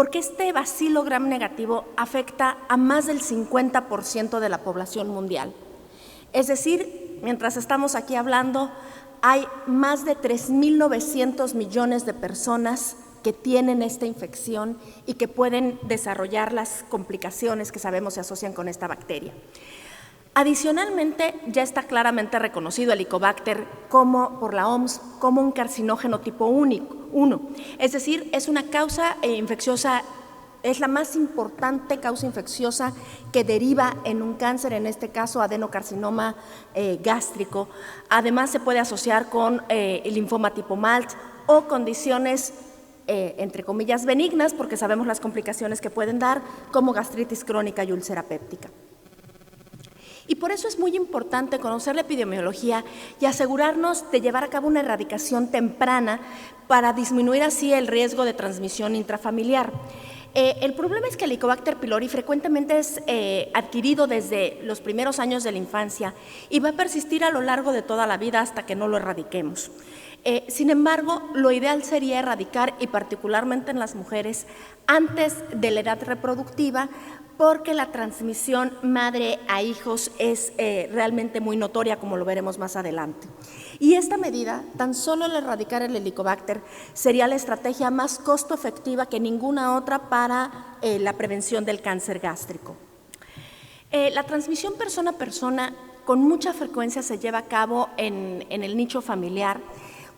porque este bacilo gram negativo afecta a más del 50% de la población mundial. Es decir, mientras estamos aquí hablando, hay más de 3.900 millones de personas que tienen esta infección y que pueden desarrollar las complicaciones que sabemos se asocian con esta bacteria. Adicionalmente, ya está claramente reconocido el Helicobacter por la OMS como un carcinógeno tipo 1, es decir, es una causa infecciosa, es la más importante causa infecciosa que deriva en un cáncer, en este caso adenocarcinoma gástrico. Además, se puede asociar con el linfoma tipo MALT o condiciones entre comillas benignas, porque sabemos las complicaciones que pueden dar, como gastritis crónica y úlcera péptica. Y por eso es muy importante conocer la epidemiología y asegurarnos de llevar a cabo una erradicación temprana para disminuir así el riesgo de transmisión intrafamiliar. El problema es que el Helicobacter pylori frecuentemente es adquirido desde los primeros años de la infancia y va a persistir a lo largo de toda la vida hasta que no lo erradiquemos. Sin embargo, lo ideal sería erradicar, y particularmente en las mujeres, antes de la edad reproductiva, porque la transmisión madre a hijos es realmente muy notoria, como lo veremos más adelante. Y esta medida, tan solo el erradicar el Helicobacter, sería la estrategia más costo efectiva que ninguna otra para la prevención del cáncer gástrico. La transmisión persona a persona con mucha frecuencia se lleva a cabo en el nicho familiar.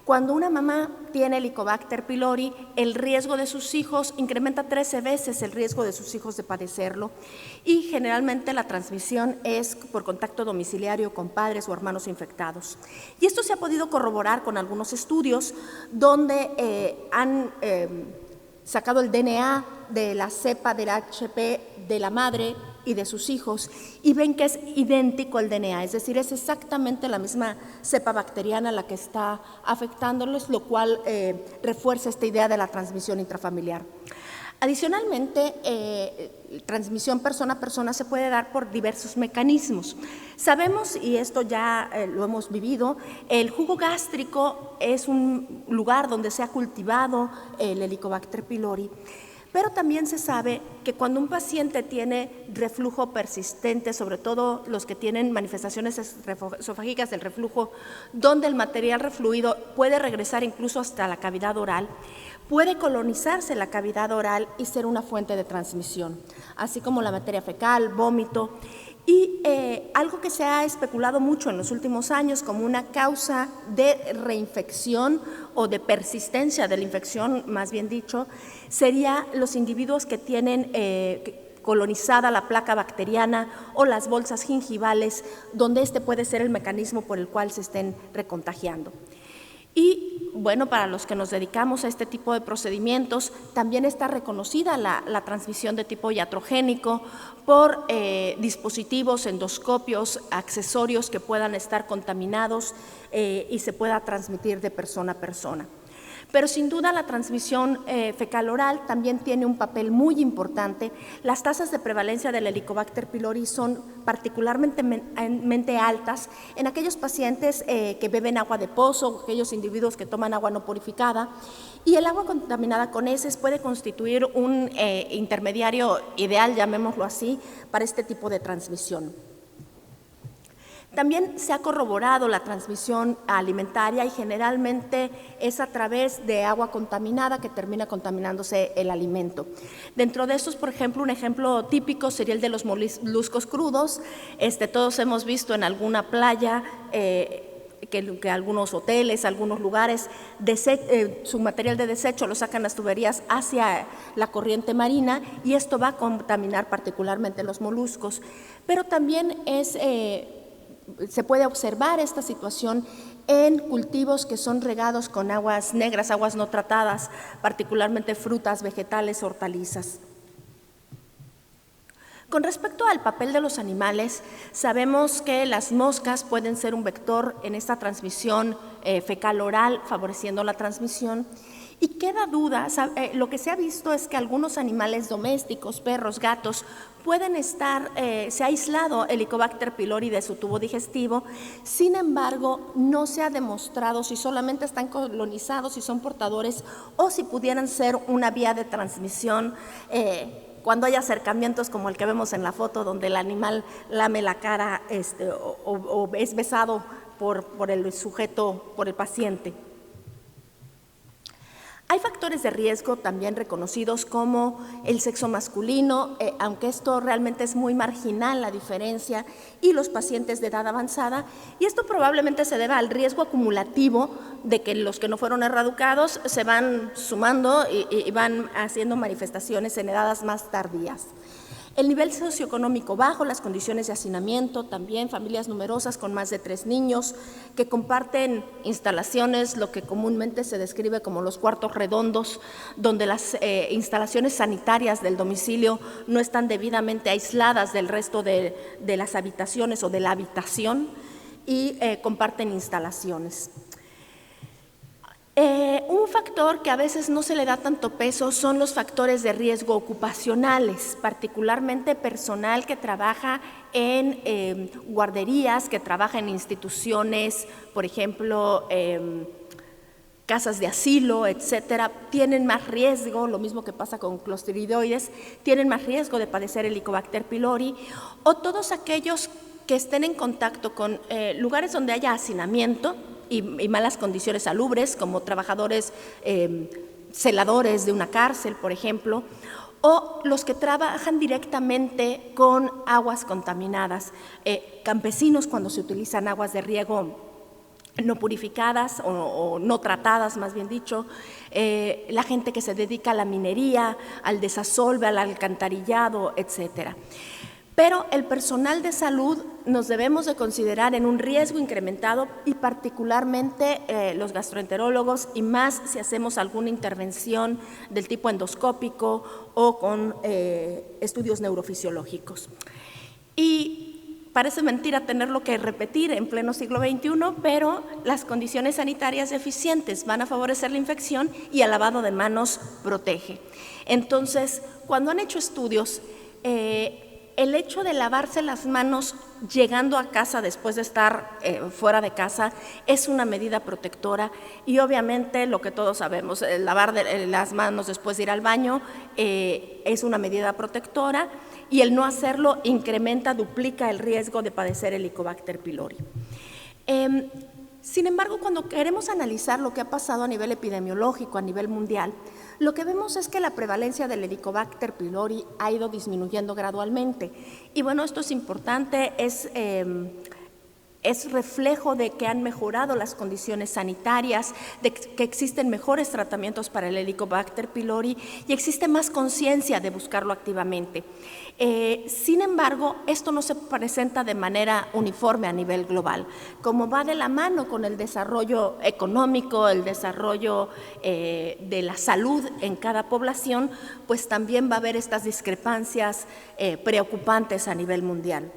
Cuando una mamá tiene Helicobacter pylori, el riesgo de sus hijos incrementa 13 veces el riesgo de sus hijos de padecerlo, y generalmente la transmisión es por contacto domiciliario con padres o hermanos infectados. Y esto se ha podido corroborar con algunos estudios donde han sacado el DNA de la cepa del HP de la madre y de sus hijos, y ven que es idéntico el DNA, es decir, es exactamente la misma cepa bacteriana la que está afectándolos, lo cual refuerza esta idea de la transmisión intrafamiliar. Adicionalmente, transmisión persona a persona se puede dar por diversos mecanismos. Sabemos, y esto ya lo hemos vivido, el jugo gástrico es un lugar donde se ha cultivado el Helicobacter pylori. Pero también se sabe que cuando un paciente tiene reflujo persistente, sobre todo los que tienen manifestaciones esofágicas del reflujo, donde el material refluido puede regresar incluso hasta la cavidad oral, puede colonizarse la cavidad oral y ser una fuente de transmisión, así como la materia fecal, vómito. Y algo que se ha especulado mucho en los últimos años como una causa de reinfección o de persistencia de la infección, más bien dicho, sería los individuos que tienen colonizada la placa bacteriana o las bolsas gingivales, donde este puede ser el mecanismo por el cual se estén recontagiando. Y bueno, para los que nos dedicamos a este tipo de procedimientos, también está reconocida la transmisión de tipo iatrogénico por dispositivos, endoscopios, accesorios que puedan estar contaminados y se pueda transmitir de persona a persona. Pero sin duda la transmisión fecal oral también tiene un papel muy importante. Las tasas de prevalencia del Helicobacter pylori son particularmente altas en aquellos pacientes que beben agua de pozo, aquellos individuos que toman agua no purificada, y el agua contaminada con heces puede constituir un intermediario ideal, llamémoslo así, para este tipo de transmisión. También se ha corroborado la transmisión alimentaria y generalmente es a través de agua contaminada que termina contaminándose el alimento. Dentro de estos, por ejemplo, un ejemplo típico sería el de los moluscos crudos. Todos hemos visto en alguna playa que algunos hoteles, algunos lugares, su material de desecho lo sacan las tuberías hacia la corriente marina y esto va a contaminar particularmente los moluscos. Pero también se puede observar esta situación en cultivos que son regados con aguas negras, aguas no tratadas, particularmente frutas, vegetales, hortalizas. Con respecto al papel de los animales, sabemos que las moscas pueden ser un vector en esta transmisión fecal oral, favoreciendo la transmisión. Y queda duda, lo que se ha visto es que algunos animales domésticos, perros, gatos, pueden estar, se ha aislado Helicobacter pylori de su tubo digestivo, sin embargo, no se ha demostrado si solamente están colonizados, si son portadores o si pudieran ser una vía de transmisión cuando hay acercamientos como el que vemos en la foto, donde el animal lame la cara o es besado por el sujeto, por el paciente. Hay factores de riesgo también reconocidos como el sexo masculino, aunque esto realmente es muy marginal la diferencia, y los pacientes de edad avanzada, y esto probablemente se deba al riesgo acumulativo de que los que no fueron erradicados se van sumando y van haciendo manifestaciones en edades más tardías. El nivel socioeconómico bajo, las condiciones de hacinamiento, también familias numerosas con más de 3 niños que comparten instalaciones, lo que comúnmente se describe como los cuartos redondos, donde las instalaciones sanitarias del domicilio no están debidamente aisladas del resto de las habitaciones o de la habitación y comparten instalaciones. Un factor que a veces no se le da tanto peso son los factores de riesgo ocupacionales, particularmente personal que trabaja en guarderías, que trabaja en instituciones, por ejemplo, casas de asilo, etcétera, tienen más riesgo, lo mismo que pasa con clostridoides, tienen más riesgo de padecer Helicobacter pylori, o todos aquellos que estén en contacto con lugares donde haya hacinamiento y malas condiciones salubres, como trabajadores celadores de una cárcel, por ejemplo, o los que trabajan directamente con aguas contaminadas, campesinos cuando se utilizan aguas de riego no purificadas o no tratadas, más bien dicho, la gente que se dedica a la minería, al desasolve, al alcantarillado, etcétera. Pero el personal de salud nos debemos de considerar en un riesgo incrementado y particularmente los gastroenterólogos y más si hacemos alguna intervención del tipo endoscópico o con estudios neurofisiológicos. Y parece mentira tenerlo que repetir en pleno siglo XXI, pero las condiciones sanitarias eficientes van a favorecer la infección y el lavado de manos protege. Entonces, cuando han hecho estudios, el hecho de lavarse las manos llegando a casa después de estar fuera de casa es una medida protectora y obviamente lo que todos sabemos, lavar las manos después de ir al baño es una medida protectora y el no hacerlo incrementa, duplica el riesgo de padecer Helicobacter pylori. Sin embargo, cuando queremos analizar lo que ha pasado a nivel epidemiológico, a nivel mundial, lo que vemos es que la prevalencia del Helicobacter pylori ha ido disminuyendo gradualmente. Y bueno, esto es importante, es reflejo de que han mejorado las condiciones sanitarias, de que existen mejores tratamientos para el Helicobacter pylori y existe más conciencia de buscarlo activamente. Sin embargo, esto no se presenta de manera uniforme a nivel global. Como va de la mano con el desarrollo económico, el desarrollo de la salud en cada población, pues también va a haber estas discrepancias preocupantes a nivel mundial.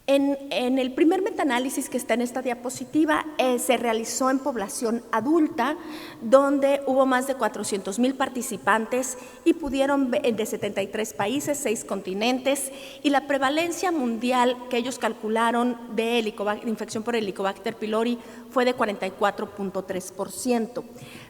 En el primer metaanálisis que está en esta diapositiva se realizó en población adulta, donde hubo más de 400,000 participantes y pudieron de 73 países, 6 continentes, y la prevalencia mundial que ellos calcularon de infección por Helicobacter pylori fue de 44.3%.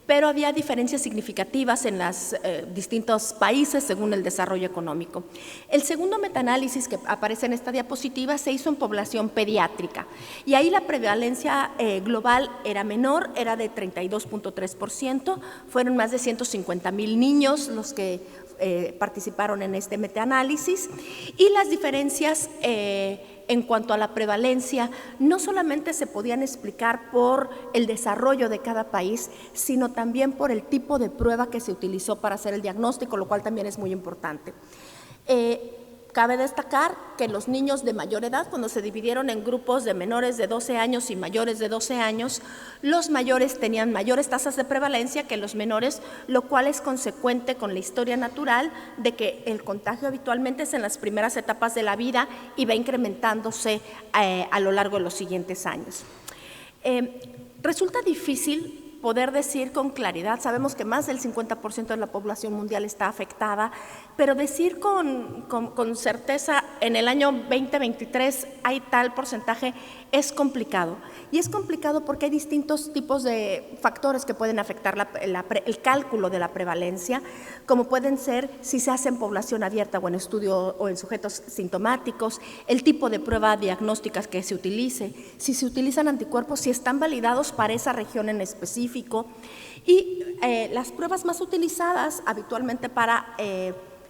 Pero había diferencias significativas en los distintos países según el desarrollo económico. El segundo metaanálisis que aparece en esta diapositiva se hizo en población pediátrica y ahí la prevalencia global era menor, era de 32.3%, fueron más de 150,000 niños los que participaron en este metaanálisis y las diferencias en cuanto a la prevalencia no solamente se podían explicar por el desarrollo de cada país, sino también por el tipo de prueba que se utilizó para hacer el diagnóstico, lo cual también es muy importante. Cabe destacar que los niños de mayor edad, cuando se dividieron en grupos de menores de 12 años y mayores de 12 años, los mayores tenían mayores tasas de prevalencia que los menores, lo cual es consecuente con la historia natural de que el contagio habitualmente es en las primeras etapas de la vida y va incrementándose a lo largo de los siguientes años. Resulta difícil poder decir con claridad, sabemos que más del 50% de la población mundial está afectada, pero decir con certeza en el año 2023 hay tal porcentaje es complicado. Y es complicado porque hay distintos tipos de factores que pueden afectar el cálculo de la prevalencia, como pueden ser si se hace en población abierta o en estudio o en sujetos sintomáticos, el tipo de prueba diagnóstica que se utilice, si se utilizan anticuerpos, si están validados para esa región en específico. Y las pruebas más utilizadas habitualmente para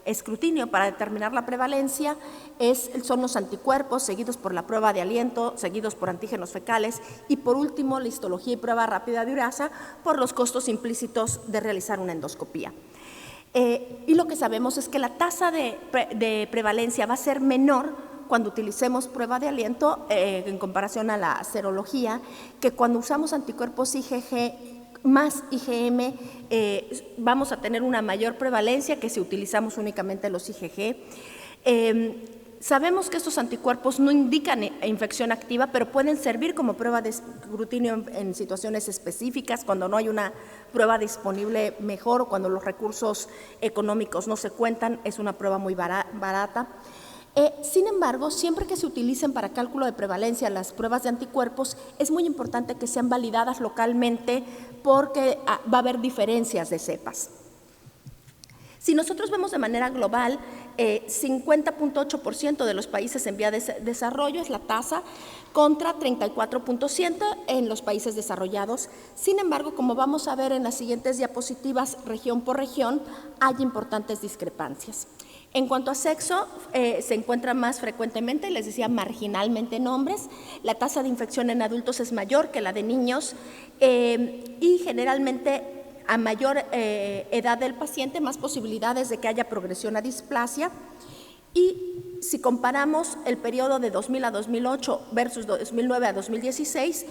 escrutinio, para determinar la prevalencia, son los anticuerpos, seguidos por la prueba de aliento, seguidos por antígenos fecales y por último la histología y prueba rápida de urasa por los costos implícitos de realizar una endoscopía. Y lo que sabemos es que la tasa de prevalencia va a ser menor cuando utilicemos prueba de aliento en comparación a la serología, que cuando usamos anticuerpos IgG más IgM vamos a tener una mayor prevalencia que si utilizamos únicamente los IgG. Sabemos que estos anticuerpos no indican infección activa, pero pueden servir como prueba de escrutinio en situaciones específicas, cuando no hay una prueba disponible mejor o cuando los recursos económicos no se cuentan, es una prueba muy barata. Sin embargo, siempre que se utilicen para cálculo de prevalencia las pruebas de anticuerpos, es muy importante que sean validadas localmente porque va a haber diferencias de cepas. Si nosotros vemos de manera global, 50.8% de los países en vía de desarrollo es la tasa contra 34.7% en los países desarrollados. Sin embargo, como vamos a ver en las siguientes diapositivas, región por región, hay importantes discrepancias. En cuanto a sexo, se encuentra más frecuentemente, les decía, marginalmente en hombres. La tasa de infección en adultos es mayor que la de niños y generalmente a mayor edad del paciente, más posibilidades de que haya progresión a displasia. Y si comparamos el periodo de 2000 a 2008 versus 2009 a 2016,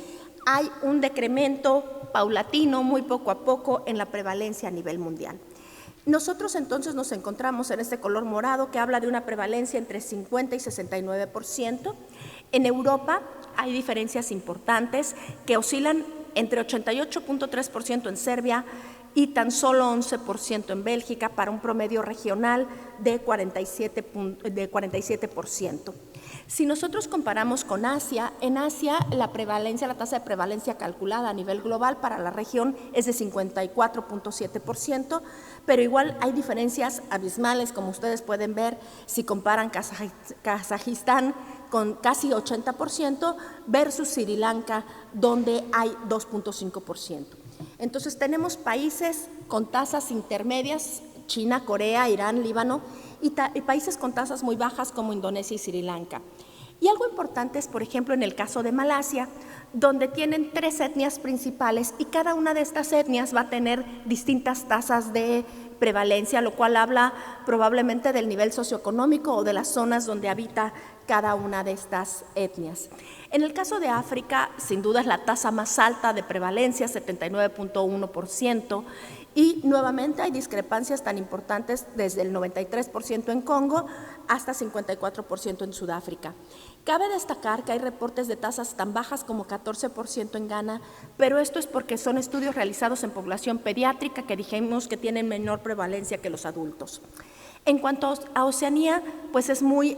hay un decremento paulatino, muy poco a poco, en la prevalencia a nivel mundial. Nosotros entonces nos encontramos en este color morado que habla de una prevalencia entre 50 y 69%. En Europa hay diferencias importantes que oscilan entre 88.3% en Serbia y tan solo 11% en Bélgica para un promedio regional de 47%. Si nosotros comparamos con Asia, en Asia la tasa de prevalencia calculada a nivel global para la región es de 54.7%, pero igual hay diferencias abismales, como ustedes pueden ver, si comparan Kazajistán con casi 80% versus Sri Lanka, donde hay 2.5%. Entonces tenemos países con tasas intermedias, China, Corea, Irán, Líbano, y países con tasas muy bajas como Indonesia y Sri Lanka. Y algo importante es, por ejemplo, en el caso de Malasia, donde tienen 3 etnias principales y cada una de estas etnias va a tener distintas tasas de prevalencia, lo cual habla probablemente del nivel socioeconómico o de las zonas donde habita cada una de estas etnias. En el caso de África, sin duda es la tasa más alta de prevalencia, 79.1%, y nuevamente hay discrepancias tan importantes desde el 93% en Congo hasta 54% en Sudáfrica. Cabe destacar que hay reportes de tasas tan bajas como 14% en Ghana, pero esto es porque son estudios realizados en población pediátrica que dijimos que tienen menor prevalencia que los adultos. En cuanto a Oceanía, pues es muy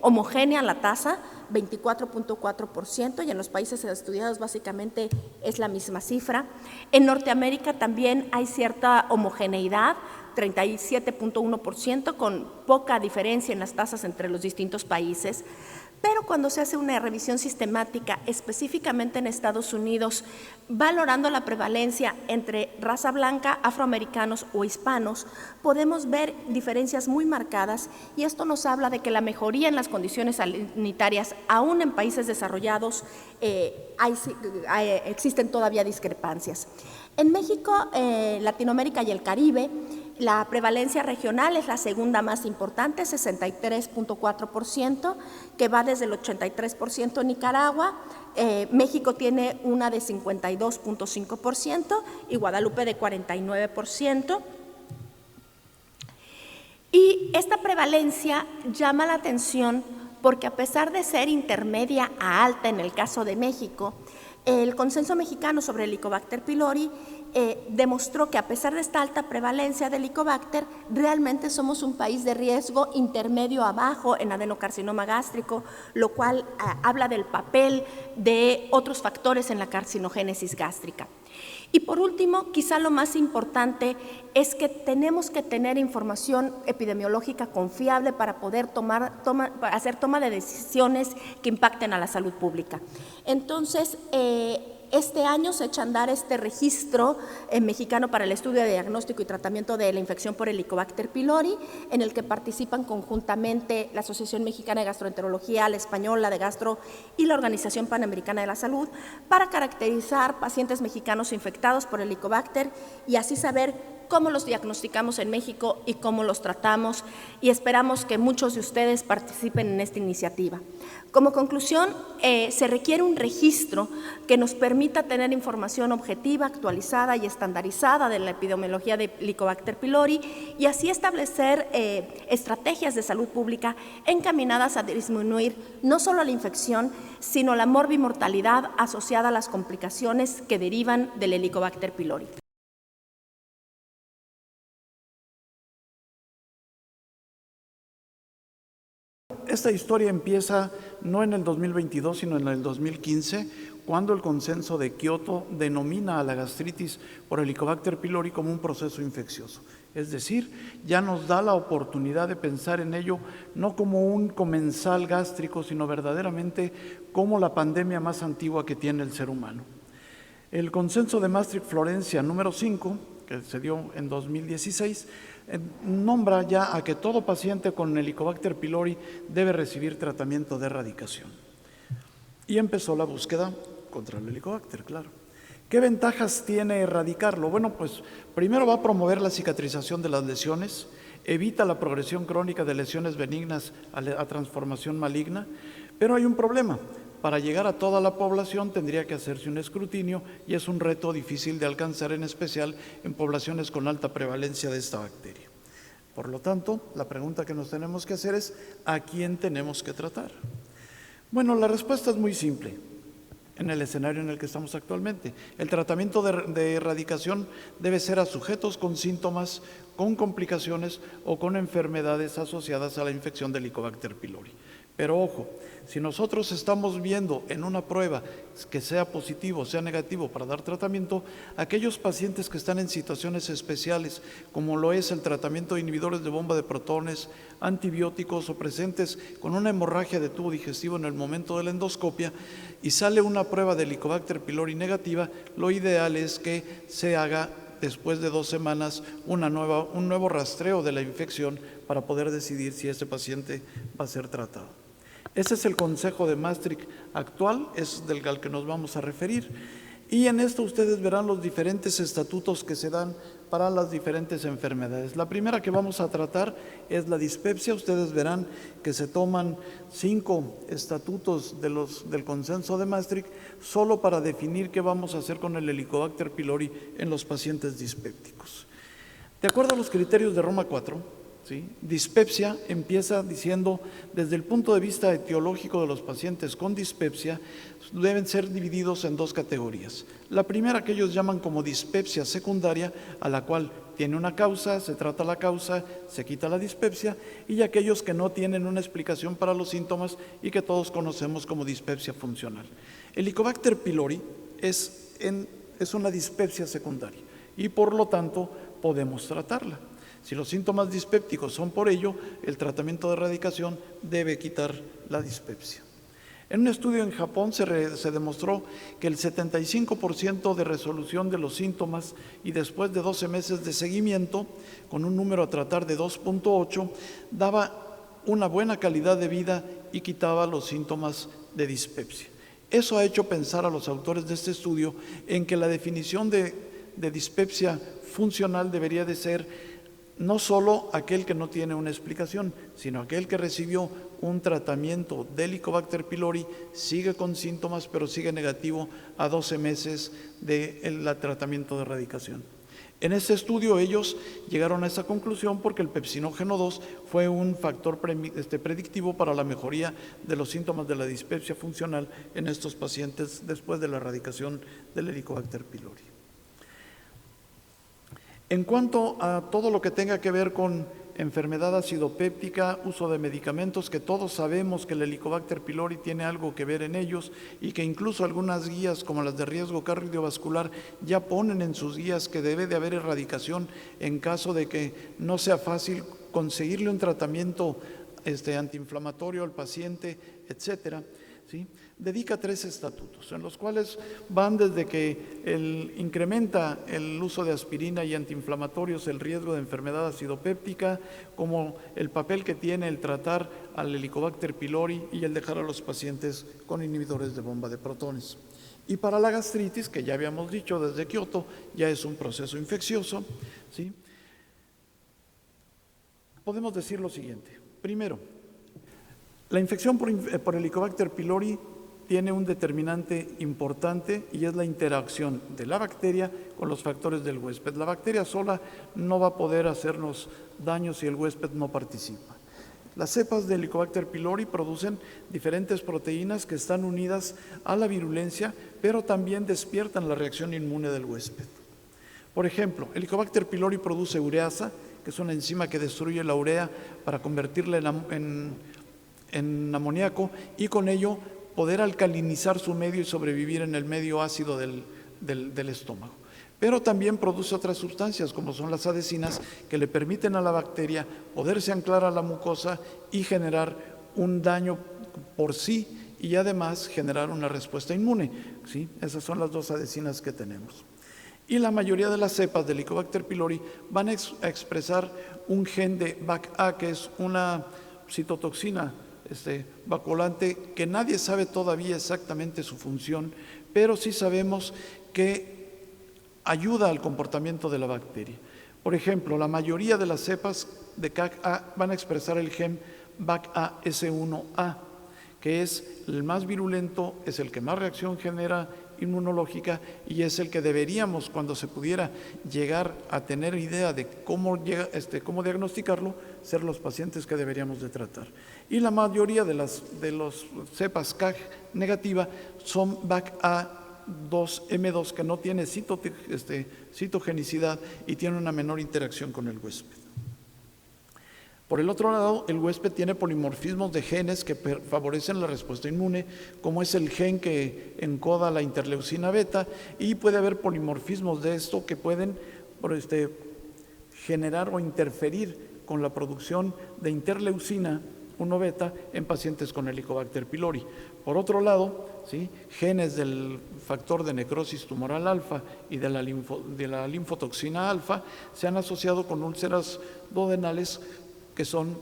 homogénea la tasa, 24.4%, y en los países estudiados básicamente es la misma cifra. En Norteamérica también hay cierta homogeneidad, 37.1%, con poca diferencia en las tasas entre los distintos países. Pero cuando se hace una revisión sistemática, específicamente en Estados Unidos, valorando la prevalencia entre raza blanca, afroamericanos o hispanos, podemos ver diferencias muy marcadas, y esto nos habla de que la mejoría en las condiciones sanitarias, aún en países desarrollados, existen todavía discrepancias. En México, Latinoamérica y el Caribe, la prevalencia regional es la segunda más importante, 63.4%, que va desde el 83% en Nicaragua. México tiene una de 52.5% y Guadalupe de 49%. Y esta prevalencia llama la atención porque, a pesar de ser intermedia a alta en el caso de México, el consenso mexicano sobre Helicobacter pylori demostró que a pesar de esta alta prevalencia del Helicobacter, realmente somos un país de riesgo intermedio a bajo en adenocarcinoma gástrico, lo cual habla del papel de otros factores en la carcinogénesis gástrica. Y por último, quizá lo más importante es que tenemos que tener información epidemiológica confiable para poder hacer toma de decisiones que impacten a la salud pública. Entonces, este año se echa a andar este registro mexicano para el estudio de diagnóstico y tratamiento de la infección por Helicobacter pylori, en el que participan conjuntamente la Asociación Mexicana de Gastroenterología, la Española de Gastro y la Organización Panamericana de la Salud, para caracterizar pacientes mexicanos infectados por Helicobacter y así saber cómo los diagnosticamos en México y cómo los tratamos, y esperamos que muchos de ustedes participen en esta iniciativa. Como conclusión, se requiere un registro que nos permita tener información objetiva, actualizada y estandarizada de la epidemiología de Helicobacter pylori y así establecer estrategias de salud pública encaminadas a disminuir no solo la infección, sino la morbimortalidad asociada a las complicaciones que derivan del Helicobacter pylori. Esta historia empieza no en el 2022, sino en el 2015, cuando el Consenso de Kioto denomina a la gastritis por Helicobacter pylori como un proceso infeccioso. Es decir, ya nos da la oportunidad de pensar en ello no como un comensal gástrico, sino verdaderamente como la pandemia más antigua que tiene el ser humano. El Consenso de Maastricht-Florencia número 5, que se dio en 2016, nombra ya a que todo paciente con Helicobacter pylori debe recibir tratamiento de erradicación. Y empezó la búsqueda contra el Helicobacter, claro. ¿Qué ventajas tiene erradicarlo? Bueno, pues primero va a promover la cicatrización de las lesiones, evita la progresión crónica de lesiones benignas a transformación maligna, pero hay un problema. Para llegar a toda la población tendría que hacerse un escrutinio y es un reto difícil de alcanzar, en especial en poblaciones con alta prevalencia de esta bacteria. Por lo tanto, la pregunta que nos tenemos que hacer es, ¿a quién tenemos que tratar? Bueno, la respuesta es muy simple en el escenario en el que estamos actualmente. El tratamiento de erradicación debe ser a sujetos con síntomas, con complicaciones o con enfermedades asociadas a la infección de Helicobacter pylori. Pero ojo, si nosotros estamos viendo en una prueba que sea positivo o sea negativo para dar tratamiento, aquellos pacientes que están en situaciones especiales, como lo es el tratamiento de inhibidores de bomba de protones, antibióticos o presentes con una hemorragia de tubo digestivo en el momento de la endoscopia y sale una prueba de Helicobacter pylori negativa, lo ideal es que se haga después de 2 semanas un nuevo rastreo de la infección para poder decidir si ese paciente va a ser tratado. Ese es el Consejo de Maastricht actual, es del al que nos vamos a referir. Y en esto ustedes verán los diferentes estatutos que se dan para las diferentes enfermedades. La primera que vamos a tratar es la dispepsia. Ustedes verán que se toman 5 estatutos del Consenso de Maastricht solo para definir qué vamos a hacer con el Helicobacter pylori en los pacientes dispépticos. De acuerdo a los criterios de Roma 4, ¿sí? Dispepsia empieza diciendo, desde el punto de vista etiológico de los pacientes con dispepsia, deben ser divididos en 2 categorías. La primera que ellos llaman como dispepsia secundaria, a la cual tiene una causa, se trata la causa, se quita la dispepsia, y aquellos que no tienen una explicación para los síntomas y que todos conocemos como dispepsia funcional. Helicobacter pylori es una dispepsia secundaria y por lo tanto podemos tratarla. Si los síntomas dispépticos son por ello, el tratamiento de erradicación debe quitar la dispepsia. En un estudio en Japón se demostró que el 75% de resolución de los síntomas y después de 12 meses de seguimiento, con un número a tratar de 2.8, daba una buena calidad de vida y quitaba los síntomas de dispepsia. Eso ha hecho pensar a los autores de este estudio en que la definición de dispepsia funcional debería de ser no solo aquel que no tiene una explicación, sino aquel que recibió un tratamiento de Helicobacter pylori, sigue con síntomas, pero sigue negativo a 12 meses del tratamiento de erradicación. En este estudio ellos llegaron a esa conclusión porque el pepsinógeno 2 fue un factor predictivo para la mejoría de los síntomas de la dispepsia funcional en estos pacientes después de la erradicación del Helicobacter pylori. En cuanto a todo lo que tenga que ver con enfermedad acidopéptica, uso de medicamentos, que todos sabemos que el Helicobacter pylori tiene algo que ver en ellos y que incluso algunas guías como las de riesgo cardiovascular ya ponen en sus guías que debe de haber erradicación en caso de que no sea fácil conseguirle un tratamiento antiinflamatorio al paciente, etcétera, ¿sí? Dedica 3 estatutos, en los cuales van desde que incrementa el uso de aspirina y antiinflamatorios el riesgo de enfermedad acidopéptica, como el papel que tiene el tratar al Helicobacter pylori y el dejar a los pacientes con inhibidores de bomba de protones. Y para la gastritis, que ya habíamos dicho desde Kioto, ya es un proceso infeccioso, ¿sí? Podemos decir lo siguiente. Primero, la infección por Helicobacter pylori tiene un determinante importante y es la interacción de la bacteria con los factores del huésped. La bacteria sola no va a poder hacernos daño si el huésped no participa. Las cepas de Helicobacter pylori producen diferentes proteínas que están unidas a la virulencia, pero también despiertan la reacción inmune del huésped. Por ejemplo, Helicobacter pylori produce ureasa, que es una enzima que destruye la urea para convertirla en amoníaco y con ello poder alcalinizar su medio y sobrevivir en el medio ácido del estómago. Pero también produce otras sustancias, como son las adhesinas, que le permiten a la bacteria poderse anclar a la mucosa y generar un daño por sí y además generar una respuesta inmune, ¿sí? Esas son las 2 adhesinas que tenemos. Y la mayoría de las cepas de Helicobacter pylori van a expresar un gen de BAC-A, que es una citotoxina vaculante que nadie sabe todavía exactamente su función, pero sí sabemos que ayuda al comportamiento de la bacteria. Por ejemplo, la mayoría de las cepas de CAC-A van a expresar el gen BAC-A-S1A, que es el más virulento, es el que más reacción genera inmunológica y es el que deberíamos, cuando se pudiera llegar a tener idea de cómo diagnosticarlo, ser los pacientes que deberíamos de tratar. Y la mayoría de los cepas CAG negativa son BAC-A2M2, que no tiene citogenicidad y tiene una menor interacción con el huésped. Por el otro lado, el huésped tiene polimorfismos de genes que favorecen la respuesta inmune, como es el gen que encoda la interleucina beta, y puede haber polimorfismos de esto que pueden generar o interferir con la producción de interleucina 1 beta en pacientes con Helicobacter pylori. Por otro lado, ¿sí?, genes del factor de necrosis tumoral alfa y de la linfotoxina alfa se han asociado con úlceras duodenales que son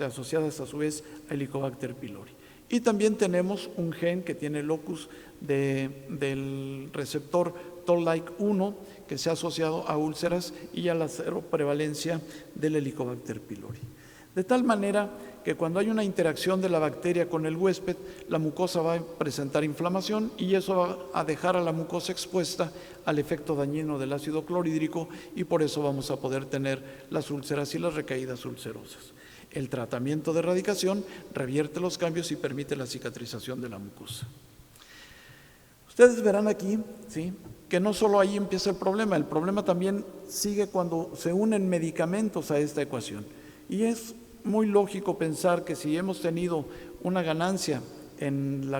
asociadas a su vez a Helicobacter pylori. Y también tenemos un gen que tiene locus del receptor Toll-like 1 que se ha asociado a úlceras y a la cero prevalencia del Helicobacter pylori. De tal manera que cuando hay una interacción de la bacteria con el huésped, la mucosa va a presentar inflamación y eso va a dejar a la mucosa expuesta al efecto dañino del ácido clorhídrico y por eso vamos a poder tener las úlceras y las recaídas ulcerosas. El tratamiento de erradicación revierte los cambios y permite la cicatrización de la mucosa. Ustedes verán aquí, ¿sí?, que no solo ahí empieza el problema también sigue cuando se unen medicamentos a esta ecuación. Y es muy lógico pensar que si hemos tenido una ganancia en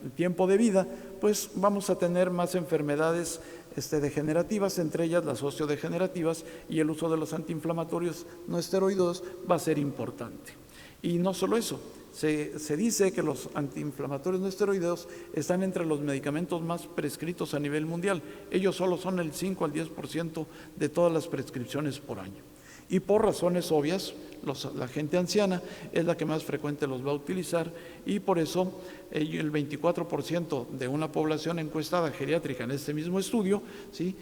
el tiempo de vida, pues vamos a tener más enfermedades degenerativas, entre ellas las osteodegenerativas, y el uso de los antiinflamatorios no esteroideos va a ser importante. Y no solo eso, se dice que los antiinflamatorios no esteroideos están entre los medicamentos más prescritos a nivel mundial. Ellos solo son el 5 al 10% de todas las prescripciones por año. Y por razones obvias, la gente anciana es la que más frecuente los va a utilizar y por eso el 24% de una población encuestada geriátrica en este mismo estudio, ¿sí?,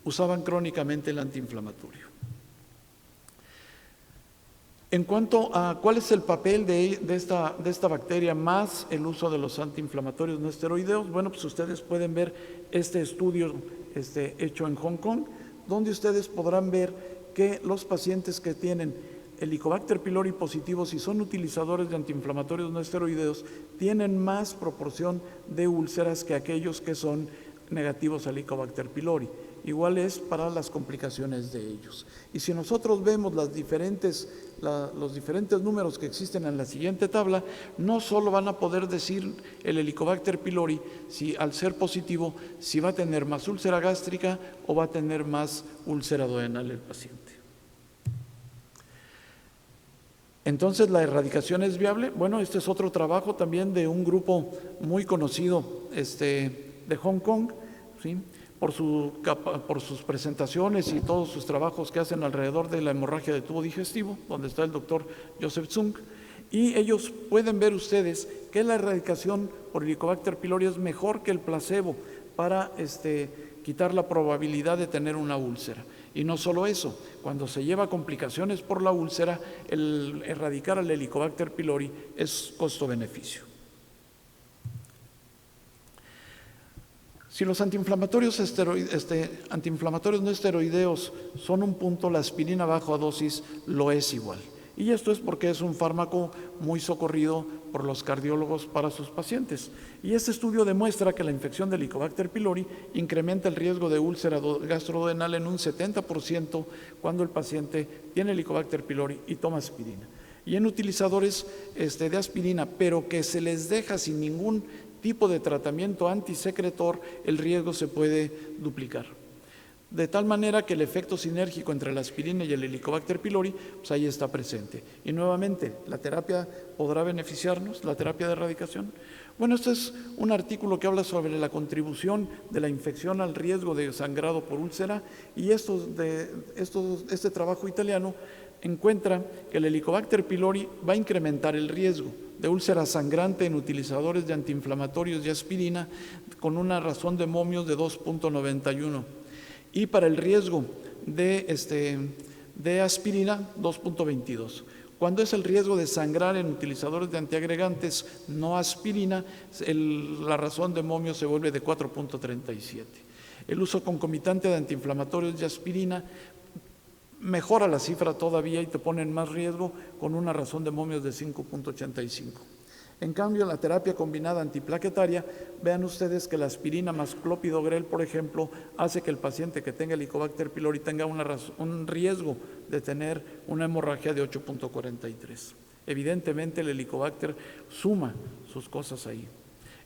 usaban crónicamente el antiinflamatorio. En cuanto a cuál es el papel de esta bacteria más el uso de los antiinflamatorios no esteroideos, bueno, pues ustedes pueden ver este estudio hecho en Hong Kong, donde ustedes podrán ver que los pacientes que tienen Helicobacter pylori positivos y son utilizadores de antiinflamatorios no esteroideos tienen más proporción de úlceras que aquellos que son negativos a Helicobacter pylori. igual es para las complicaciones de ellos. Y si nosotros vemos los diferentes números que existen en la siguiente tabla, no solo van a poder decir el Helicobacter pylori, si al ser positivo, si va a tener más úlcera gástrica o va a tener más úlcera duodenal el paciente. Entonces, ¿la erradicación es viable? Bueno, este es otro trabajo también de un grupo muy conocido de Hong Kong, ¿sí? por sus presentaciones y todos sus trabajos que hacen alrededor de la hemorragia de tubo digestivo, donde está el doctor Joseph Tsung, y ellos pueden ver ustedes que la erradicación por Helicobacter pylori es mejor que el placebo para quitar la probabilidad de tener una úlcera. Y no solo eso, cuando se lleva complicaciones por la úlcera, el erradicar al Helicobacter pylori es costo-beneficio. Si los antiinflamatorios no esteroideos son un punto, la aspirina bajo a dosis lo es igual. Y esto es porque es un fármaco muy socorrido por los cardiólogos para sus pacientes. Y este estudio demuestra que la infección de Helicobacter pylori incrementa el riesgo de úlcera gastroduodenal en un 70% cuando el paciente tiene Helicobacter pylori y toma aspirina. Y en utilizadores de aspirina, pero que se les deja sin ningún tipo de tratamiento antisecretor, el riesgo se puede duplicar. De tal manera que el efecto sinérgico entre la aspirina y el Helicobacter pylori, pues ahí está presente. Y nuevamente, ¿la terapia podrá beneficiarnos, la terapia de erradicación? Bueno, este es un artículo que habla sobre la contribución de la infección al riesgo de sangrado por úlcera, y este trabajo italiano encuentra que el Helicobacter pylori va a incrementar el riesgo de úlcera sangrante en utilizadores de antiinflamatorios y aspirina con una razón de momios de 2.91. Y para el riesgo de aspirina, 2.22. Cuando es el riesgo de sangrar en utilizadores de antiagregantes no aspirina, la razón de momio se vuelve de 4.37. El uso concomitante de antiinflamatorios y aspirina mejora la cifra todavía y te pone en más riesgo con una razón de momios de 5.85. En cambio, la terapia combinada antiplaquetaria, vean ustedes que la aspirina más clopidogrel, por ejemplo, hace que el paciente que tenga Helicobacter pylori tenga un riesgo de tener una hemorragia de 8.43. Evidentemente, el Helicobacter suma sus cosas ahí.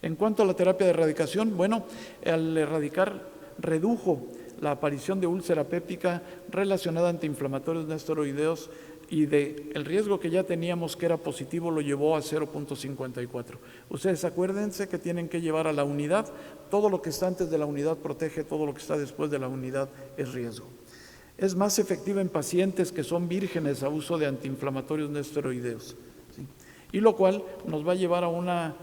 En cuanto a la terapia de erradicación, bueno, al erradicar redujo la aparición de úlcera péptica relacionada a antiinflamatorios no esteroideos, y el riesgo que ya teníamos que era positivo lo llevó a 0.54. Ustedes acuérdense que tienen que llevar a la unidad, todo lo que está antes de la unidad protege, todo lo que está después de la unidad es riesgo. Es más efectiva en pacientes que son vírgenes a uso de antiinflamatorios no esteroideos, ¿sí? Y lo cual nos va a llevar a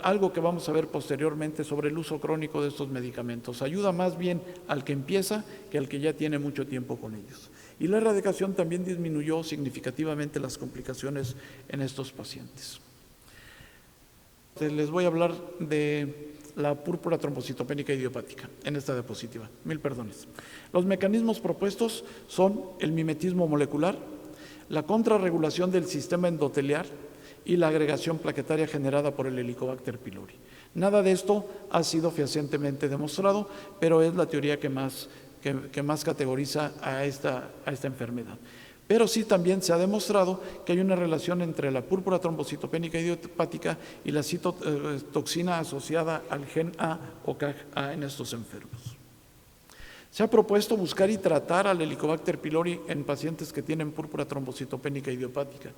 algo que vamos a ver posteriormente sobre el uso crónico de estos medicamentos. Ayuda más bien al que empieza que al que ya tiene mucho tiempo con ellos. Y la erradicación también disminuyó significativamente las complicaciones en estos pacientes. Les voy a hablar de la púrpura trombocitopénica idiopática en esta diapositiva. Mil perdones. Los mecanismos propuestos son el mimetismo molecular, la contrarregulación del sistema endoteliar y la agregación plaquetaria generada por el Helicobacter pylori. Nada de esto ha sido fehacientemente demostrado, pero es la teoría que más categoriza a esta enfermedad. Pero sí también se ha demostrado que hay una relación entre la púrpura trombocitopénica idiopática y la citotoxina asociada al gen A o CAG-A en estos enfermos. Se ha propuesto buscar y tratar al Helicobacter pylori en pacientes que tienen púrpura trombocitopénica idiopática.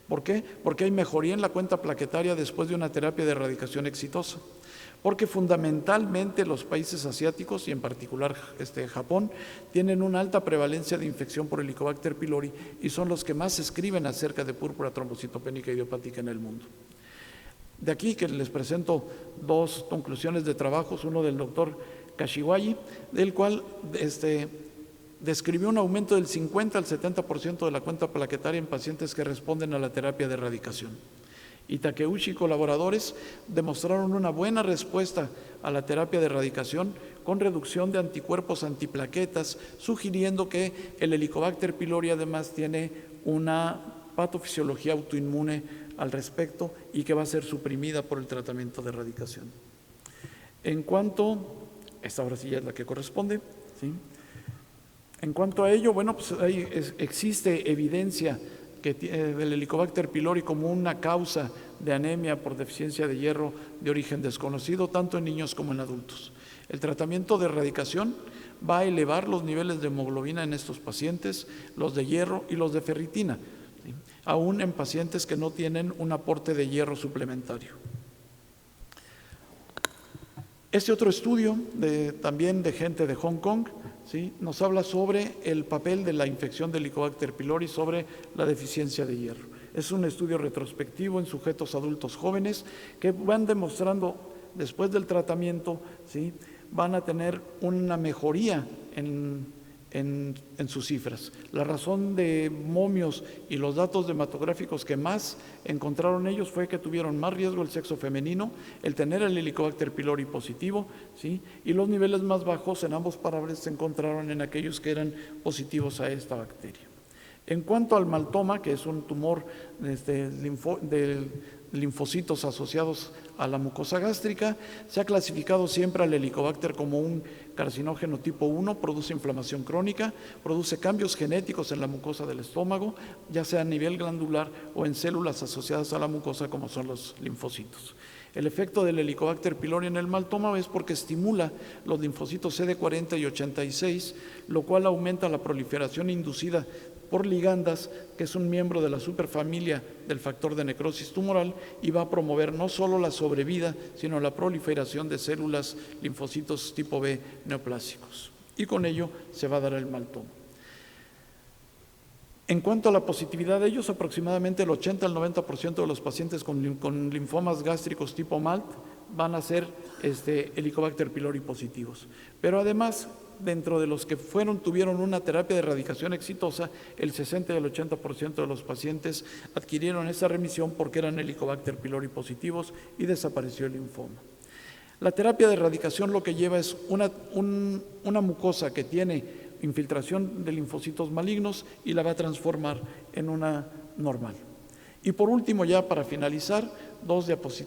¿Por qué? Porque hay mejoría en la cuenta plaquetaria después de una terapia de erradicación exitosa. Porque fundamentalmente los países asiáticos, y en particular Japón, tienen una alta prevalencia de infección por Helicobacter pylori y son los que más escriben acerca de púrpura trombocitopénica idiopática en el mundo. De aquí que les presento dos conclusiones de trabajos, uno del doctor Kashiwagi, del cual describió un aumento del 50 al 70% de la cuenta plaquetaria en pacientes que responden a la terapia de erradicación. Y Takeuchi y colaboradores demostraron una buena respuesta a la terapia de erradicación con reducción de anticuerpos antiplaquetas, sugiriendo que el Helicobacter pylori además tiene una patofisiología autoinmune al respecto y que va a ser suprimida por el tratamiento de erradicación. En cuanto, esta ahora sí ya es la que corresponde, ¿sí? En cuanto a ello, bueno, pues existe evidencia del Helicobacter pylori como una causa de anemia por deficiencia de hierro de origen desconocido, tanto en niños como en adultos. El tratamiento de erradicación va a elevar los niveles de hemoglobina en estos pacientes, los de hierro y los de ferritina, ¿sí? Aún en pacientes que no tienen un aporte de hierro suplementario. Este otro estudio, también de gente de Hong Kong, ¿sí?, nos habla sobre el papel de la infección del Helicobacter pylori sobre la deficiencia de hierro. Es un estudio retrospectivo en sujetos adultos jóvenes que van demostrando, después del tratamiento, ¿sí?, van a tener una mejoría en sus cifras. La razón de momios y los datos hematográficos que más encontraron ellos fue que tuvieron más riesgo el sexo femenino, el tener el Helicobacter pylori positivo, ¿sí?, y los niveles más bajos en ambos parámetros se encontraron en aquellos que eran positivos a esta bacteria. En cuanto al maltoma, que es un tumor de linfocitos asociados a la mucosa gástrica, se ha clasificado siempre al Helicobacter como un carcinógeno tipo 1, produce inflamación crónica, produce cambios genéticos en la mucosa del estómago, ya sea a nivel glandular o en células asociadas a la mucosa como son los linfocitos. El efecto del Helicobacter pylori en el maltoma es porque estimula los linfocitos CD40 y 86, lo cual aumenta la proliferación inducida por ligandas, que es un miembro de la superfamilia del factor de necrosis tumoral, y va a promover no solo la sobrevida, sino la proliferación de células linfocitos tipo B neoplásicos. Y con ello se va a dar el maltoma. En cuanto a la positividad de ellos, aproximadamente el 80 al 90% de los pacientes con linfomas gástricos tipo MALT van a ser Helicobacter pylori positivos. Pero además, dentro de los que tuvieron una terapia de erradicación exitosa, el 60 y el 80% de los pacientes adquirieron esa remisión porque eran Helicobacter pylori positivos y desapareció el linfoma. La terapia de erradicación lo que lleva es una mucosa que tiene infiltración de linfocitos malignos y la va a transformar en una normal. Y por último, ya para finalizar,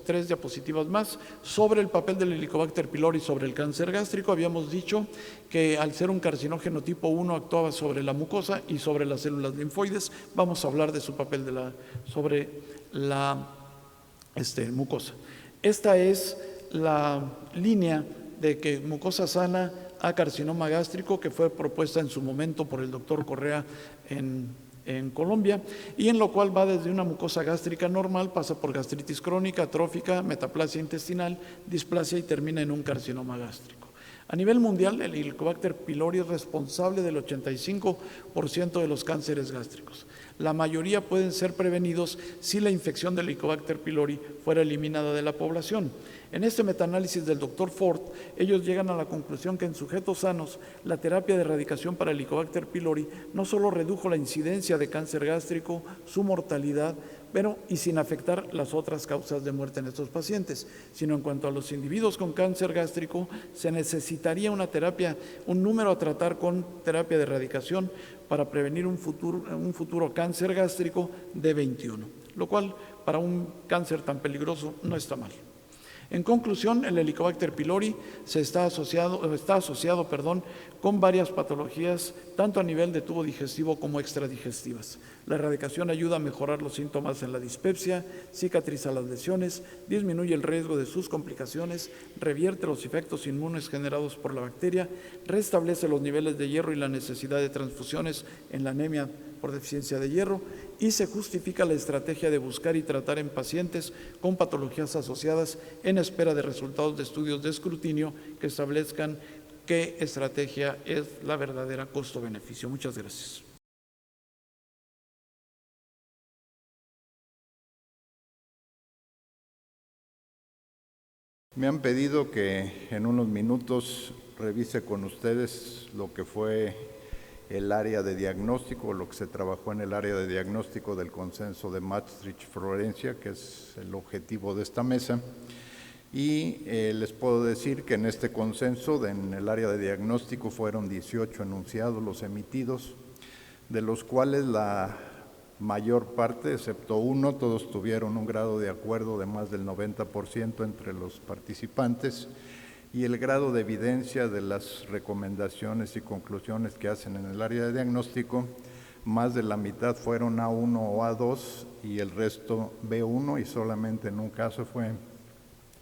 3 diapositivas más sobre el papel del Helicobacter pylori sobre el cáncer gástrico. Habíamos dicho que al ser un carcinógeno tipo 1 actuaba sobre la mucosa y sobre las células linfoides. Vamos a hablar de su papel sobre la mucosa. Esta es la línea de que mucosa sana a carcinoma gástrico, que fue propuesta en su momento por el doctor Correa en Colombia, y en lo cual va desde una mucosa gástrica normal, pasa por gastritis crónica, atrófica, metaplasia intestinal, displasia y termina en un carcinoma gástrico. A nivel mundial, el Helicobacter pylori es responsable del 85% de los cánceres gástricos. La mayoría pueden ser prevenidos si la infección del Helicobacter pylori fuera eliminada de la población. En este metaanálisis del Dr. Ford, ellos llegan a la conclusión que en sujetos sanos, la terapia de erradicación para Helicobacter pylori no solo redujo la incidencia de cáncer gástrico, su mortalidad, y sin afectar las otras causas de muerte en estos pacientes, sino en cuanto a los individuos con cáncer gástrico, se necesitaría un número a tratar con terapia de erradicación para prevenir un futuro cáncer gástrico de 21, lo cual para un cáncer tan peligroso no está mal. En conclusión, el Helicobacter pylori está asociado con varias patologías, tanto a nivel de tubo digestivo como extradigestivas. La erradicación ayuda a mejorar los síntomas en la dispepsia, cicatriza las lesiones, disminuye el riesgo de sus complicaciones, revierte los efectos inmunes generados por la bacteria, restablece los niveles de hierro y la necesidad de transfusiones en la anemia por deficiencia de hierro, y se justifica la estrategia de buscar y tratar en pacientes con patologías asociadas en espera de resultados de estudios de escrutinio que establezcan qué estrategia es la verdadera costo-beneficio. Muchas gracias. Me han pedido que en unos minutos revise con ustedes lo que fue el área de diagnóstico, lo que se trabajó en el área de diagnóstico del consenso de Maastricht-Florencia, que es el objetivo de esta mesa. Y les puedo decir que en este consenso, en el área de diagnóstico, fueron 18 enunciados los emitidos, de los cuales la mayor parte, excepto uno, todos tuvieron un grado de acuerdo de más del 90% entre los participantes. y el grado de evidencia de las recomendaciones y conclusiones que hacen en el área de diagnóstico, más de la mitad fueron A1 o A2 y el resto B1, y solamente en un caso fue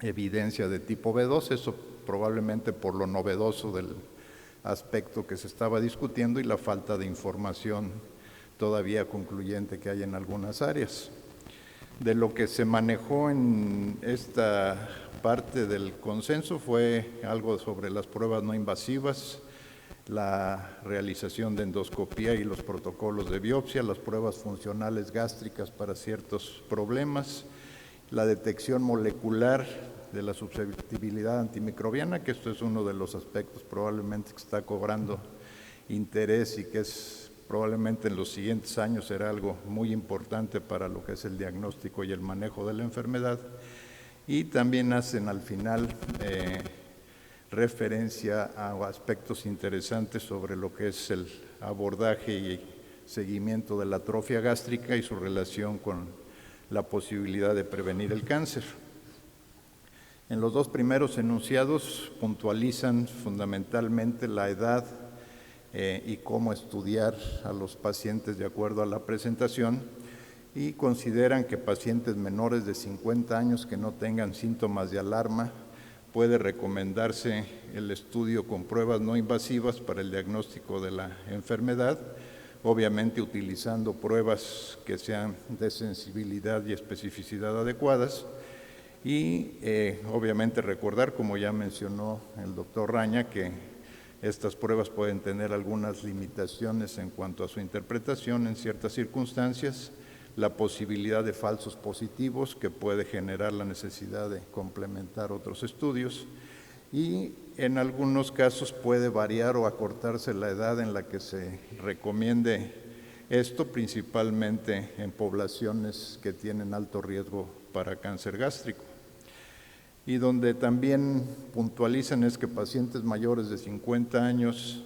evidencia de tipo B2, eso probablemente por lo novedoso del aspecto que se estaba discutiendo y la falta de información todavía concluyente que hay en algunas áreas. De lo que se manejó en esta parte del consenso fue algo sobre las pruebas no invasivas, la realización de endoscopía y los protocolos de biopsia, las pruebas funcionales gástricas para ciertos problemas, la detección molecular de la susceptibilidad antimicrobiana, que esto es uno de los aspectos probablemente que está cobrando interés y que es probablemente en los siguientes años será algo muy importante para lo que es el diagnóstico y el manejo de la enfermedad. Y también hacen al final referencia a aspectos interesantes sobre lo que es el abordaje y seguimiento de la atrofia gástrica y su relación con la posibilidad de prevenir el cáncer. En los dos primeros enunciados puntualizan fundamentalmente la edad y cómo estudiar a los pacientes de acuerdo a la presentación, y consideran que pacientes menores de 50 años que no tengan síntomas de alarma puede recomendarse el estudio con pruebas no invasivas para el diagnóstico de la enfermedad, obviamente utilizando pruebas que sean de sensibilidad y especificidad adecuadas, y obviamente recordar, como ya mencionó el doctor Raña, que estas pruebas pueden tener algunas limitaciones en cuanto a su interpretación en ciertas circunstancias, la posibilidad de falsos positivos que puede generar la necesidad de complementar otros estudios, y en algunos casos puede variar o acortarse la edad en la que se recomiende esto, principalmente en poblaciones que tienen alto riesgo para cáncer gástrico. Y donde también puntualizan es que pacientes mayores de 50 años,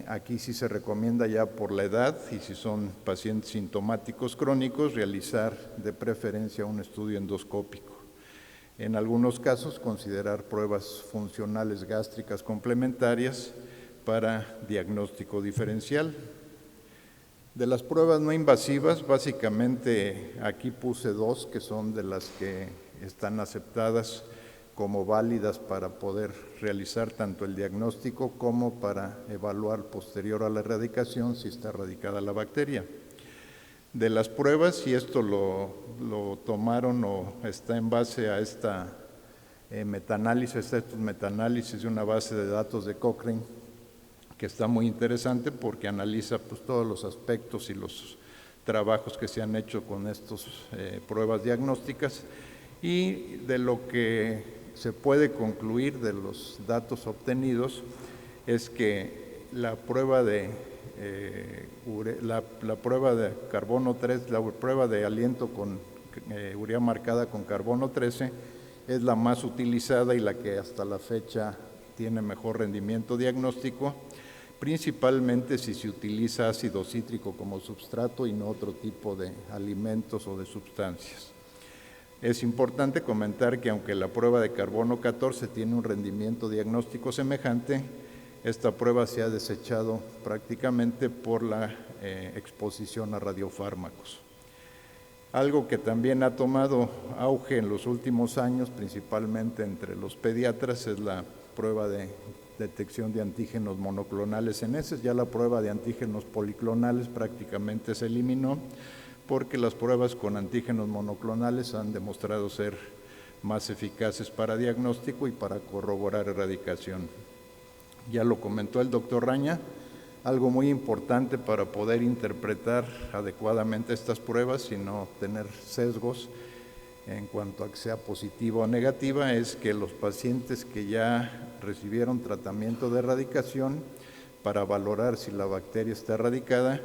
aquí sí se recomienda ya por la edad, y si son pacientes sintomáticos crónicos, realizar de preferencia un estudio endoscópico. En algunos casos, considerar pruebas funcionales gástricas complementarias para diagnóstico diferencial. De las pruebas no invasivas, básicamente aquí puse dos que son de las que están aceptadas como válidas para poder realizar tanto el diagnóstico como para evaluar posterior a la erradicación si está erradicada la bacteria. De las pruebas, y esto lo tomaron o está en base a esta metaanálisis, estos metaanálisis de una base de datos de Cochrane, que está muy interesante porque analiza pues todos los aspectos y los trabajos que se han hecho con estas pruebas diagnósticas, y de lo que se puede concluir de los datos obtenidos es que la prueba de carbono 3, la prueba de aliento con urea marcada con carbono 13 es la más utilizada y la que hasta la fecha tiene mejor rendimiento diagnóstico, principalmente si se utiliza ácido cítrico como substrato y no otro tipo de alimentos o de sustancias. Es importante comentar que aunque la prueba de carbono 14 tiene un rendimiento diagnóstico semejante, esta prueba se ha desechado prácticamente por la exposición a radiofármacos. Algo que también ha tomado auge en los últimos años, principalmente entre los pediatras, es la prueba de detección de antígenos monoclonales en heces. Ya la prueba de antígenos policlonales prácticamente se eliminó, porque las pruebas con antígenos monoclonales han demostrado ser más eficaces para diagnóstico y para corroborar erradicación. Ya lo comentó el doctor Raña, algo muy importante para poder interpretar adecuadamente estas pruebas y no tener sesgos en cuanto a que sea positiva o negativa, es que los pacientes que ya recibieron tratamiento de erradicación, para valorar si la bacteria está erradicada,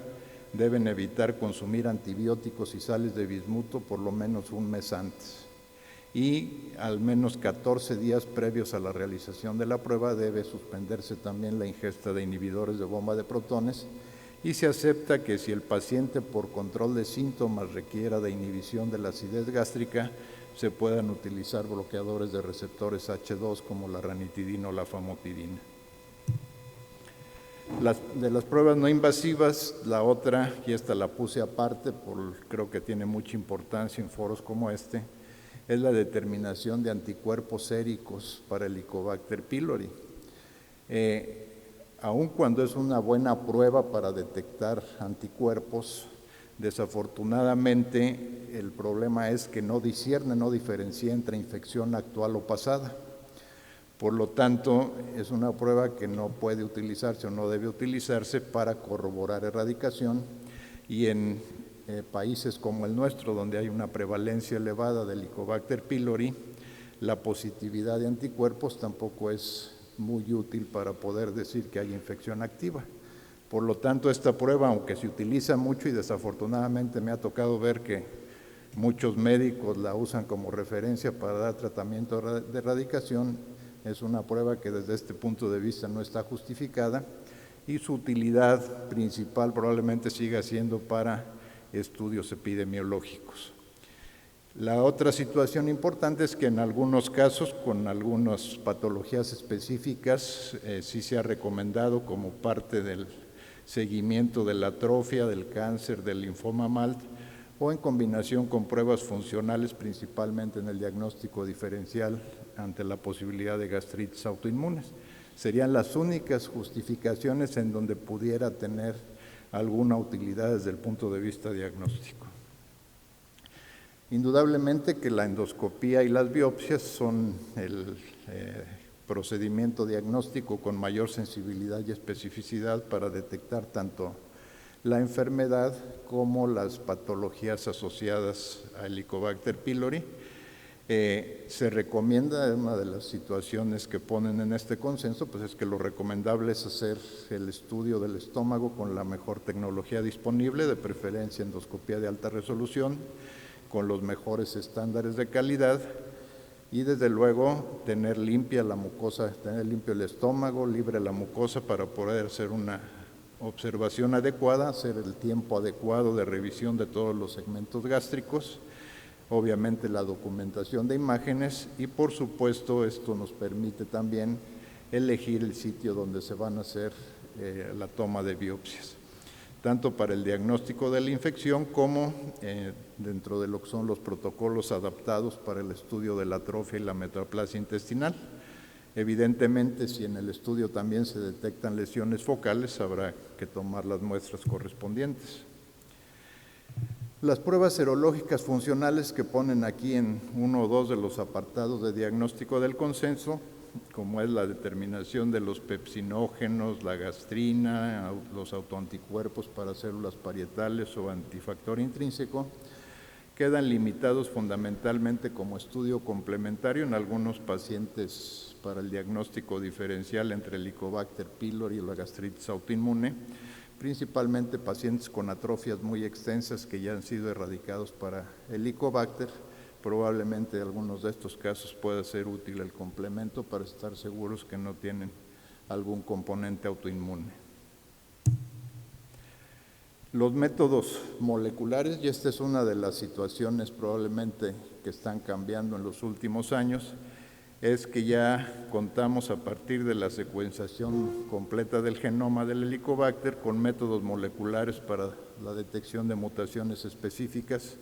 deben evitar consumir antibióticos y sales de bismuto por lo menos un mes antes. Y al menos 14 días previos a la realización de la prueba debe suspenderse también la ingesta de inhibidores de bomba de protones, y se acepta que si el paciente por control de síntomas requiera de inhibición de la acidez gástrica, se puedan utilizar bloqueadores de receptores H2 como la ranitidina o la famotidina. De las pruebas no invasivas, la otra, y esta la puse aparte, creo que tiene mucha importancia en foros como este, es la determinación de anticuerpos séricos para el Helicobacter pylori. Aun cuando es una buena prueba para detectar anticuerpos, desafortunadamente el problema es que no discierne, no diferencia entre infección actual o pasada. Por lo tanto, es una prueba que no puede utilizarse o no debe utilizarse para corroborar erradicación, y en países como el nuestro, donde hay una prevalencia elevada del Helicobacter pylori, la positividad de anticuerpos tampoco es muy útil para poder decir que hay infección activa. Por lo tanto, esta prueba, aunque se utiliza mucho y desafortunadamente me ha tocado ver que muchos médicos la usan como referencia para dar tratamiento de erradicación, es una prueba que desde este punto de vista no está justificada, y su utilidad principal probablemente siga siendo para estudios epidemiológicos. La otra situación importante es que en algunos casos, con algunas patologías específicas, sí se ha recomendado como parte del seguimiento de la atrofia, del cáncer, del linfoma MALT, o en combinación con pruebas funcionales, principalmente en el diagnóstico diferencial ante la posibilidad de gastritis autoinmunes. Serían las únicas justificaciones en donde pudiera tener alguna utilidad desde el punto de vista diagnóstico. Indudablemente que la endoscopía y las biopsias son el procedimiento diagnóstico con mayor sensibilidad y especificidad para detectar tanto la enfermedad como las patologías asociadas a Helicobacter pylori. Se recomienda, una de las situaciones que ponen en este consenso, pues es que lo recomendable es hacer el estudio del estómago con la mejor tecnología disponible, de preferencia endoscopía de alta resolución, con los mejores estándares de calidad, y desde luego tener limpia la mucosa, tener limpio el estómago, libre la mucosa para poder hacer una observación adecuada, hacer el tiempo adecuado de revisión de todos los segmentos gástricos, obviamente la documentación de imágenes, y por supuesto esto nos permite también elegir el sitio donde se van a hacer la toma de biopsias, tanto para el diagnóstico de la infección como dentro de lo que son los protocolos adaptados para el estudio de la atrofia y la metaplasia intestinal. Evidentemente, si en el estudio también se detectan lesiones focales, habrá que tomar las muestras correspondientes. Las pruebas serológicas funcionales que ponen aquí en uno o dos de los apartados de diagnóstico del consenso, como es la determinación de los pepsinógenos, la gastrina, los autoanticuerpos para células parietales o antifactor intrínseco, quedan limitados fundamentalmente como estudio complementario en algunos pacientes para el diagnóstico diferencial entre el Helicobacter pylori y la gastritis autoinmune, principalmente pacientes con atrofias muy extensas que ya han sido erradicados para el Helicobacter. Probablemente en algunos de estos casos pueda ser útil el complemento para estar seguros que no tienen algún componente autoinmune. Los métodos moleculares, y esta es una de las situaciones probablemente que están cambiando en los últimos años, es que ya contamos a partir de la secuenciación completa del genoma del Helicobacter con métodos moleculares para la detección de mutaciones específicas,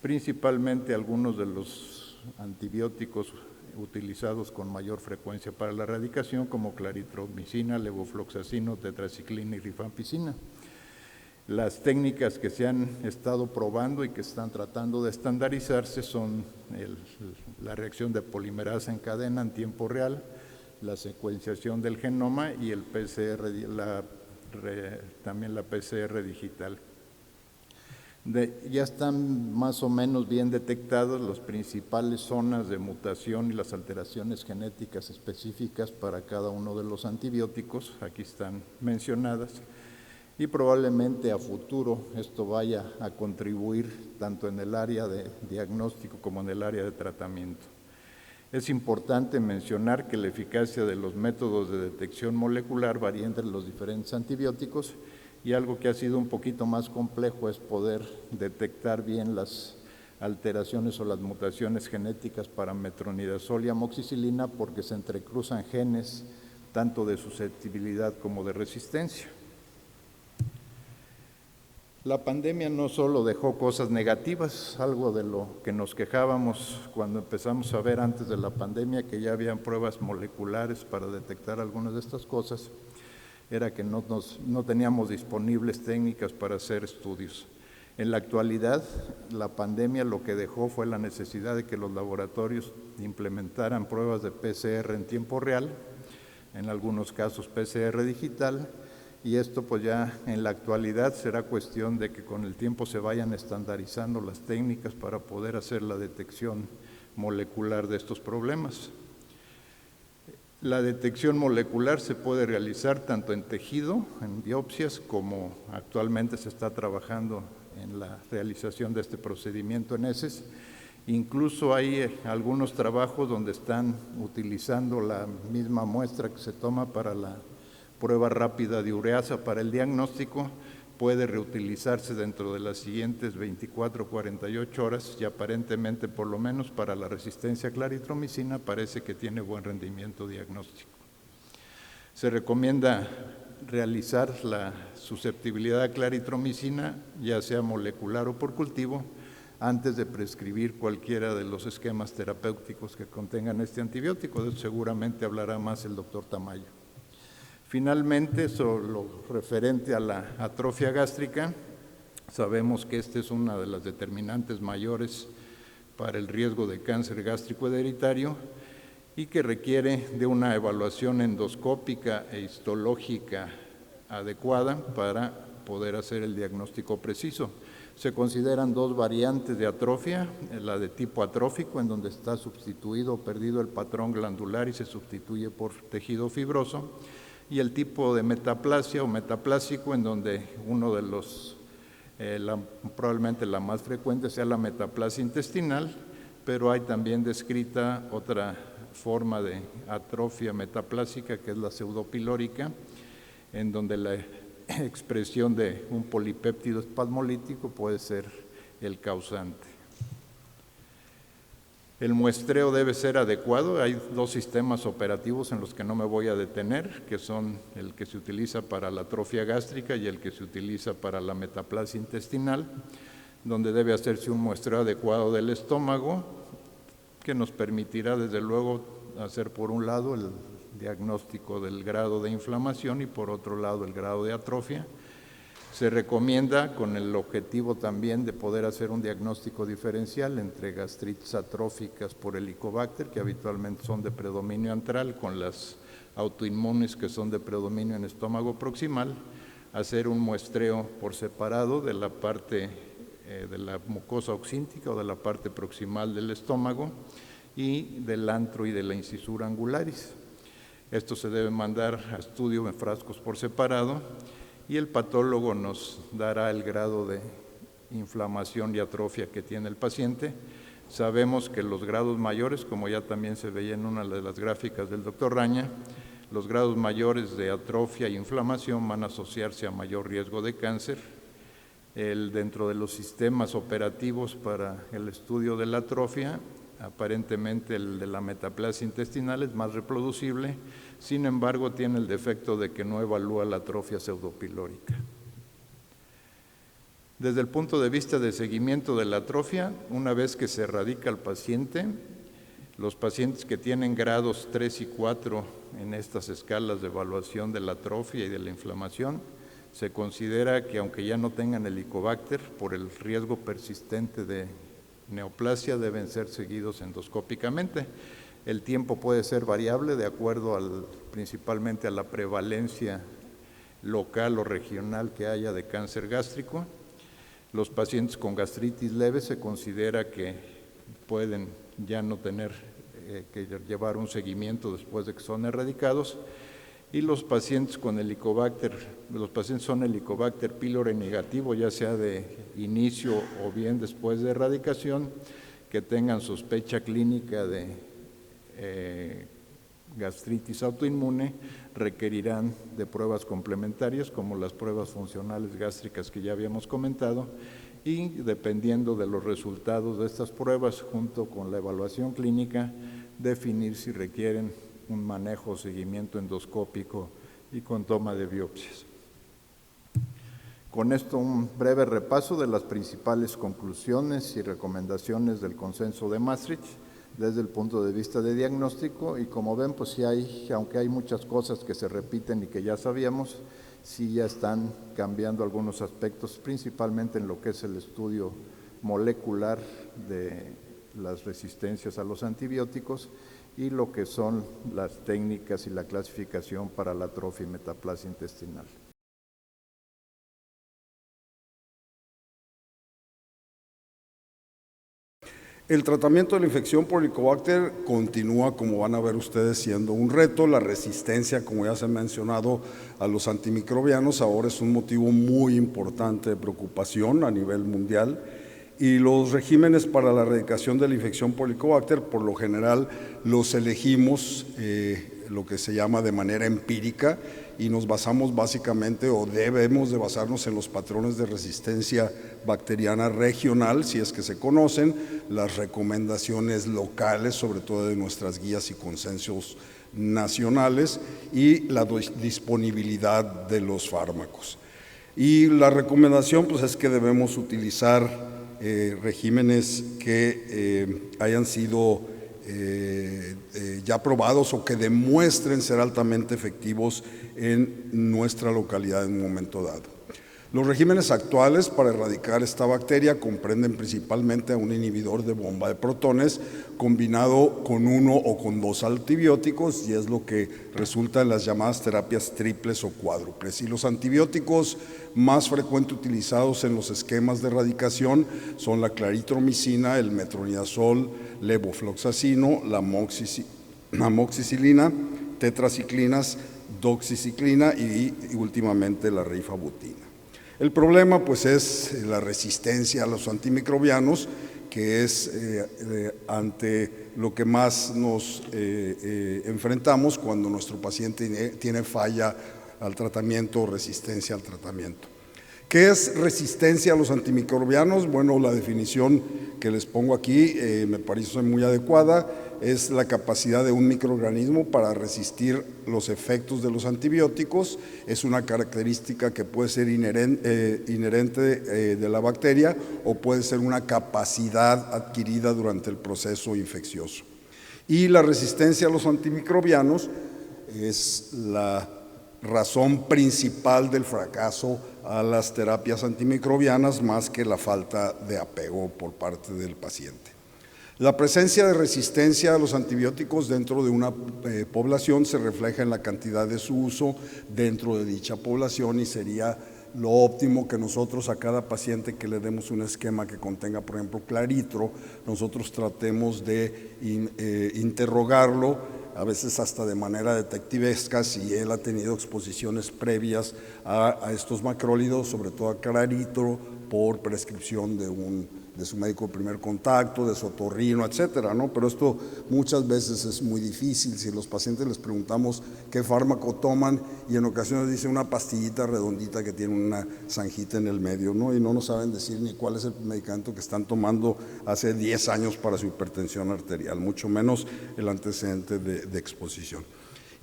principalmente algunos de los antibióticos utilizados con mayor frecuencia para la erradicación, como claritromicina, levofloxacino, tetraciclina y rifampicina. Las técnicas que se han estado probando y que están tratando de estandarizarse son la reacción de polimerasa en cadena en tiempo real, la secuenciación del genoma y el PCR, también la PCR digital. Ya están más o menos bien detectadas las principales zonas de mutación y las alteraciones genéticas específicas para cada uno de los antibióticos, aquí están mencionadas, y probablemente a futuro esto vaya a contribuir tanto en el área de diagnóstico como en el área de tratamiento. Es importante mencionar que la eficacia de los métodos de detección molecular varía entre los diferentes antibióticos, y algo que ha sido un poquito más complejo es poder detectar bien las alteraciones o las mutaciones genéticas para metronidazol y amoxicilina porque se entrecruzan genes tanto de susceptibilidad como de resistencia. La pandemia no solo dejó cosas negativas, algo de lo que nos quejábamos cuando empezamos a ver antes de la pandemia que ya habían pruebas moleculares para detectar algunas de estas cosas, era que no teníamos disponibles técnicas para hacer estudios. En la actualidad, la pandemia lo que dejó fue la necesidad de que los laboratorios implementaran pruebas de PCR en tiempo real, en algunos casos PCR digital, y esto pues ya en la actualidad será cuestión de que con el tiempo se vayan estandarizando las técnicas para poder hacer la detección molecular de estos problemas. La detección molecular se puede realizar tanto en tejido, en biopsias, como actualmente se está trabajando en la realización de este procedimiento en heces. Incluso hay algunos trabajos donde están utilizando la misma muestra que se toma para la prueba rápida de ureasa para el diagnóstico, puede reutilizarse dentro de las siguientes 24 o 48 horas y aparentemente, por lo menos para la resistencia a claritromicina, parece que tiene buen rendimiento diagnóstico. Se recomienda realizar la susceptibilidad a claritromicina, ya sea molecular o por cultivo, antes de prescribir cualquiera de los esquemas terapéuticos que contengan este antibiótico. De eso seguramente hablará más el doctor Tamayo. Finalmente, sobre lo referente a la atrofia gástrica, sabemos que esta es una de las determinantes mayores para el riesgo de cáncer gástrico hereditario y que requiere de una evaluación endoscópica e histológica adecuada para poder hacer el diagnóstico preciso. Se consideran dos variantes de atrofia, la de tipo atrófico, en donde está sustituido o perdido el patrón glandular y se sustituye por tejido fibroso, y el tipo de metaplasia o metaplásico, en donde uno de los, probablemente la más frecuente sea la metaplasia intestinal, pero hay también descrita otra forma de atrofia metaplásica que es la pseudopilórica, en donde la expresión de un polipéptido espasmolítico puede ser el causante. El muestreo debe ser adecuado. Hay dos sistemas operativos en los que no me voy a detener, que son el que se utiliza para la atrofia gástrica y el que se utiliza para la metaplasia intestinal, donde debe hacerse un muestreo adecuado del estómago, que nos permitirá desde luego hacer por un lado el diagnóstico del grado de inflamación y por otro lado el grado de atrofia. Se recomienda con el objetivo también de poder hacer un diagnóstico diferencial entre gastritis atróficas por Helicobacter, que habitualmente son de predominio antral, con las autoinmunes que son de predominio en estómago proximal, hacer un muestreo por separado de la parte de la mucosa oxíntica o de la parte proximal del estómago y del antro y de la incisura angularis. Esto se debe mandar a estudio en frascos por separado y el patólogo nos dará el grado de inflamación y atrofia que tiene el paciente. Sabemos que los grados mayores, como ya también se veía en una de las gráficas del doctor Raña, los grados mayores de atrofia e inflamación van a asociarse a mayor riesgo de cáncer. Dentro de los sistemas operativos para el estudio de la atrofia, aparentemente el de la metaplasia intestinal es más reproducible, sin embargo tiene el defecto de que no evalúa la atrofia pseudopilórica. Desde el punto de vista de seguimiento de la atrofia, una vez que se erradica el paciente, los pacientes que tienen grados 3 y 4 en estas escalas de evaluación de la atrofia y de la inflamación, se considera que aunque ya no tengan Helicobacter, por el riesgo persistente de neoplasia deben ser seguidos endoscópicamente. El tiempo puede ser variable de acuerdo principalmente a la prevalencia local o regional que haya de cáncer gástrico. Los pacientes con gastritis leve se considera que pueden ya no tener que llevar un seguimiento después de que son erradicados, y los pacientes con Helicobacter, los pacientes son Helicobacter pylori negativo, ya sea de inicio o bien después de erradicación, que tengan sospecha clínica de gastritis autoinmune, requerirán de pruebas complementarias como las pruebas funcionales gástricas que ya habíamos comentado, y dependiendo de los resultados de estas pruebas, junto con la evaluación clínica, definir si requieren un manejo o seguimiento endoscópico y con toma de biopsias. Con esto, un breve repaso de las principales conclusiones y recomendaciones del Consenso de Maastricht desde el punto de vista de diagnóstico, y como ven, pues sí aunque hay muchas cosas que se repiten y que ya sabíamos, sí ya están cambiando algunos aspectos, principalmente en lo que es el estudio molecular de las resistencias a los antibióticos y lo que son las técnicas y la clasificación para la atrofia y metaplasia intestinal. El tratamiento de la infección por Helicobacter continúa, como van a ver ustedes, siendo un reto. La resistencia, como ya se ha mencionado, a los antimicrobianos ahora es un motivo muy importante de preocupación a nivel mundial. Y los regímenes para la erradicación de la infección por Helicobacter, por lo general, los elegimos lo que se llama de manera empírica, y nos basamos básicamente, o debemos de basarnos, en los patrones de resistencia bacteriana regional, si es que se conocen, las recomendaciones locales, sobre todo de nuestras guías y consensos nacionales, y la disponibilidad de los fármacos. Y la recomendación, pues, es que debemos utilizar regímenes que hayan sido ya probados o que demuestren ser altamente efectivos en nuestra localidad en un momento dado. Los regímenes actuales para erradicar esta bacteria comprenden principalmente a un inhibidor de bomba de protones combinado con uno o con dos antibióticos, y es lo que resulta en las llamadas terapias triples o cuádruples. Y los antibióticos más frecuentemente utilizados en los esquemas de erradicación son la claritromicina, el metronidazol, levofloxacino, la amoxicilina, tetraciclinas, doxiciclina y últimamente la rifabutina. El problema, pues, es la resistencia a los antimicrobianos, que es ante lo que más nos enfrentamos cuando nuestro paciente tiene falla al tratamiento o resistencia al tratamiento. ¿Qué es resistencia a los antimicrobianos? Bueno, la definición que les pongo aquí me parece muy adecuada. Es la capacidad de un microorganismo para resistir los efectos de los antibióticos. Es una característica que puede ser inherente de la bacteria o puede ser una capacidad adquirida durante el proceso infeccioso. Y la resistencia a los antimicrobianos es la razón principal del fracaso a las terapias antimicrobianas, más que la falta de apego por parte del paciente. La presencia de resistencia a los antibióticos dentro de una población se refleja en la cantidad de su uso dentro de dicha población, y sería lo óptimo que nosotros a cada paciente que le demos un esquema que contenga, por ejemplo, claritro, nosotros tratemos de interrogarlo, a veces hasta de manera detectivesca, si él ha tenido exposiciones previas a estos macrólidos, sobre todo a claritro, por prescripción de su médico de primer contacto, de su otorrino, etcétera, ¿no? Pero esto muchas veces es muy difícil. Si los pacientes les preguntamos qué fármaco toman, y en ocasiones dicen una pastillita redondita que tiene una zanjita en el medio, ¿no? Y no nos saben decir ni cuál es el medicamento que están tomando hace 10 años para su hipertensión arterial, mucho menos el antecedente de exposición.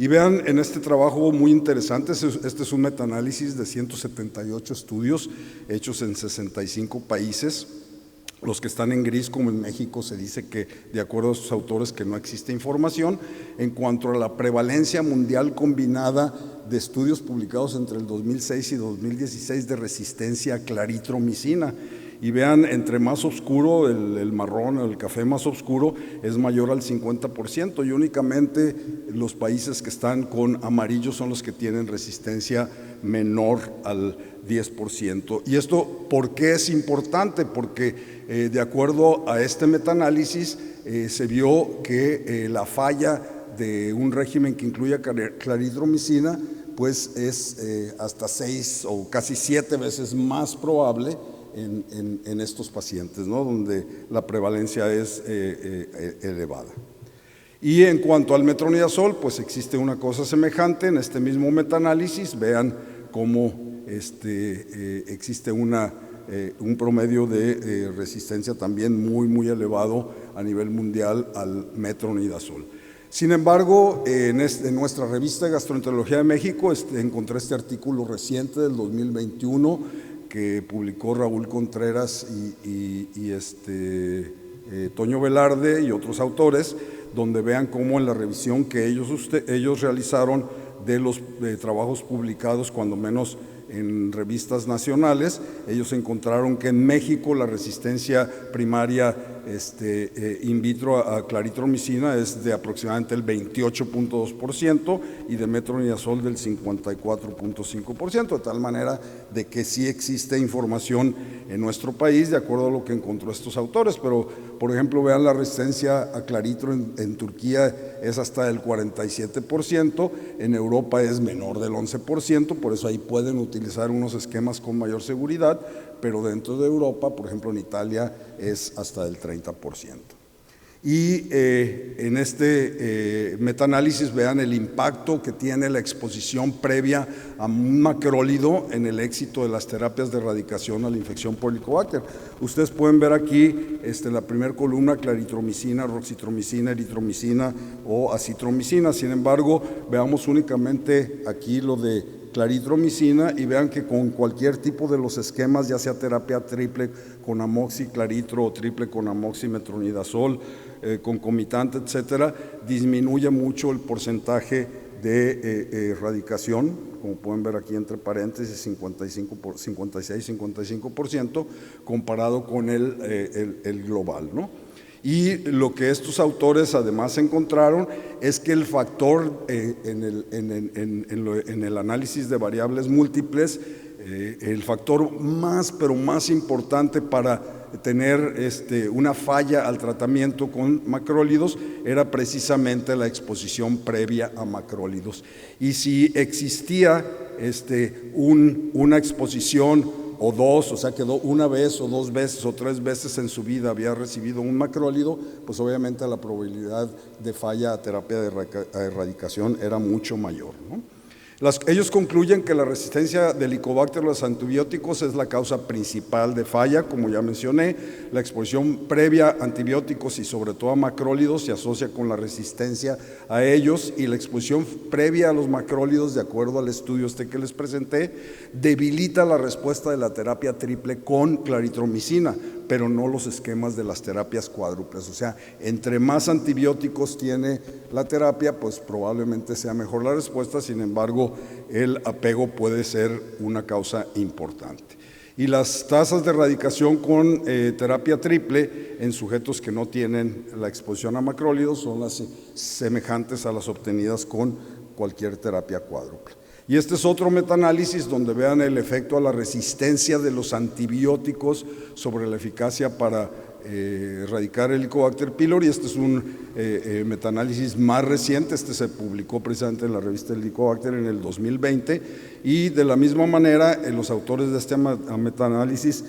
Y vean, en este trabajo muy interesante, este es un metaanálisis de 178 estudios hechos en 65 países. Los que están en gris, como en México, se dice que, de acuerdo a sus autores, que no existe información en cuanto a la prevalencia mundial combinada de estudios publicados entre el 2006 y 2016 de resistencia a claritromicina. Y vean, entre más oscuro, el marrón o el café más oscuro es mayor al 50%, y únicamente los países que están con amarillo son los que tienen resistencia menor al 10%. ¿Y esto por qué es importante? Porque de acuerdo a este metaanálisis se vio que la falla de un régimen que incluya claritromicina pues es hasta 6 o casi 7 veces más probable en estos pacientes, ¿no? Donde la prevalencia es elevada. Y en cuanto al metronidazol, pues existe una cosa semejante en este mismo metaanálisis. Vean cómo existe una un promedio de resistencia también muy elevado a nivel mundial al metronidazol. Sin embargo, en nuestra revista de Gastroenterología de México encontré este artículo reciente del 2021 que publicó Raúl Contreras y Toño Velarde y otros autores, donde vean cómo en la revisión que ellos realizaron de los trabajos publicados, cuando menos en revistas nacionales, ellos encontraron que en México la resistencia primaria in vitro a claritromicina es de aproximadamente el 28.2% y de metronidazol del 54.5%, de tal manera de que sí existe información en nuestro país de acuerdo a lo que encontró estos autores. Pero, por ejemplo, vean la resistencia a claritro en Turquía es hasta el 47%, en Europa es menor del 11%, por eso ahí pueden utilizar unos esquemas con mayor seguridad, pero dentro de Europa, por ejemplo en Italia, es hasta el 30%. Y en este metaanálisis vean el impacto que tiene la exposición previa a un macrólido en el éxito de las terapias de erradicación a la infección por Helicobacter. Ustedes pueden ver aquí la primera columna, claritromicina, roxitromicina, eritromicina o acitromicina. Sin embargo, veamos únicamente aquí lo de claritromicina y vean que con cualquier tipo de los esquemas, ya sea terapia triple con amoxiclaritro o triple con amoximetronidazol, concomitante, etcétera, disminuye mucho el porcentaje de erradicación, como pueden ver aquí entre paréntesis, 56-55%, comparado con el global, ¿no? Y lo que estos autores además encontraron es que el factor en el análisis de variables múltiples, el factor más importante para tener una falla al tratamiento con macrólidos era precisamente la exposición previa a macrólidos. Y si existía una exposición o dos, o sea que una vez o dos veces o tres veces en su vida había recibido un macrólido, pues obviamente la probabilidad de falla a terapia de erradicación era mucho mayor, ¿no? Ellos concluyen que la resistencia del Helicobacter a los antibióticos es la causa principal de falla, como ya mencioné. La exposición previa a antibióticos y sobre todo a macrólidos se asocia con la resistencia a ellos, y la exposición previa a los macrólidos, de acuerdo al estudio que les presenté, debilita la respuesta de la terapia triple con claritromicina, pero no los esquemas de las terapias cuádruples. O sea, entre más antibióticos tiene la terapia, pues probablemente sea mejor la respuesta. Sin embargo, el apego puede ser una causa importante. Y las tasas de erradicación con terapia triple en sujetos que no tienen la exposición a macrólidos son las semejantes a las obtenidas con cualquier terapia cuádruple. Y este es otro metaanálisis donde vean el efecto a la resistencia de los antibióticos sobre la eficacia para erradicar el Helicobacter pylori. Este es un metaanálisis más reciente, se publicó precisamente en la revista Helicobacter en el 2020, y de la misma manera los autores de este metaanálisis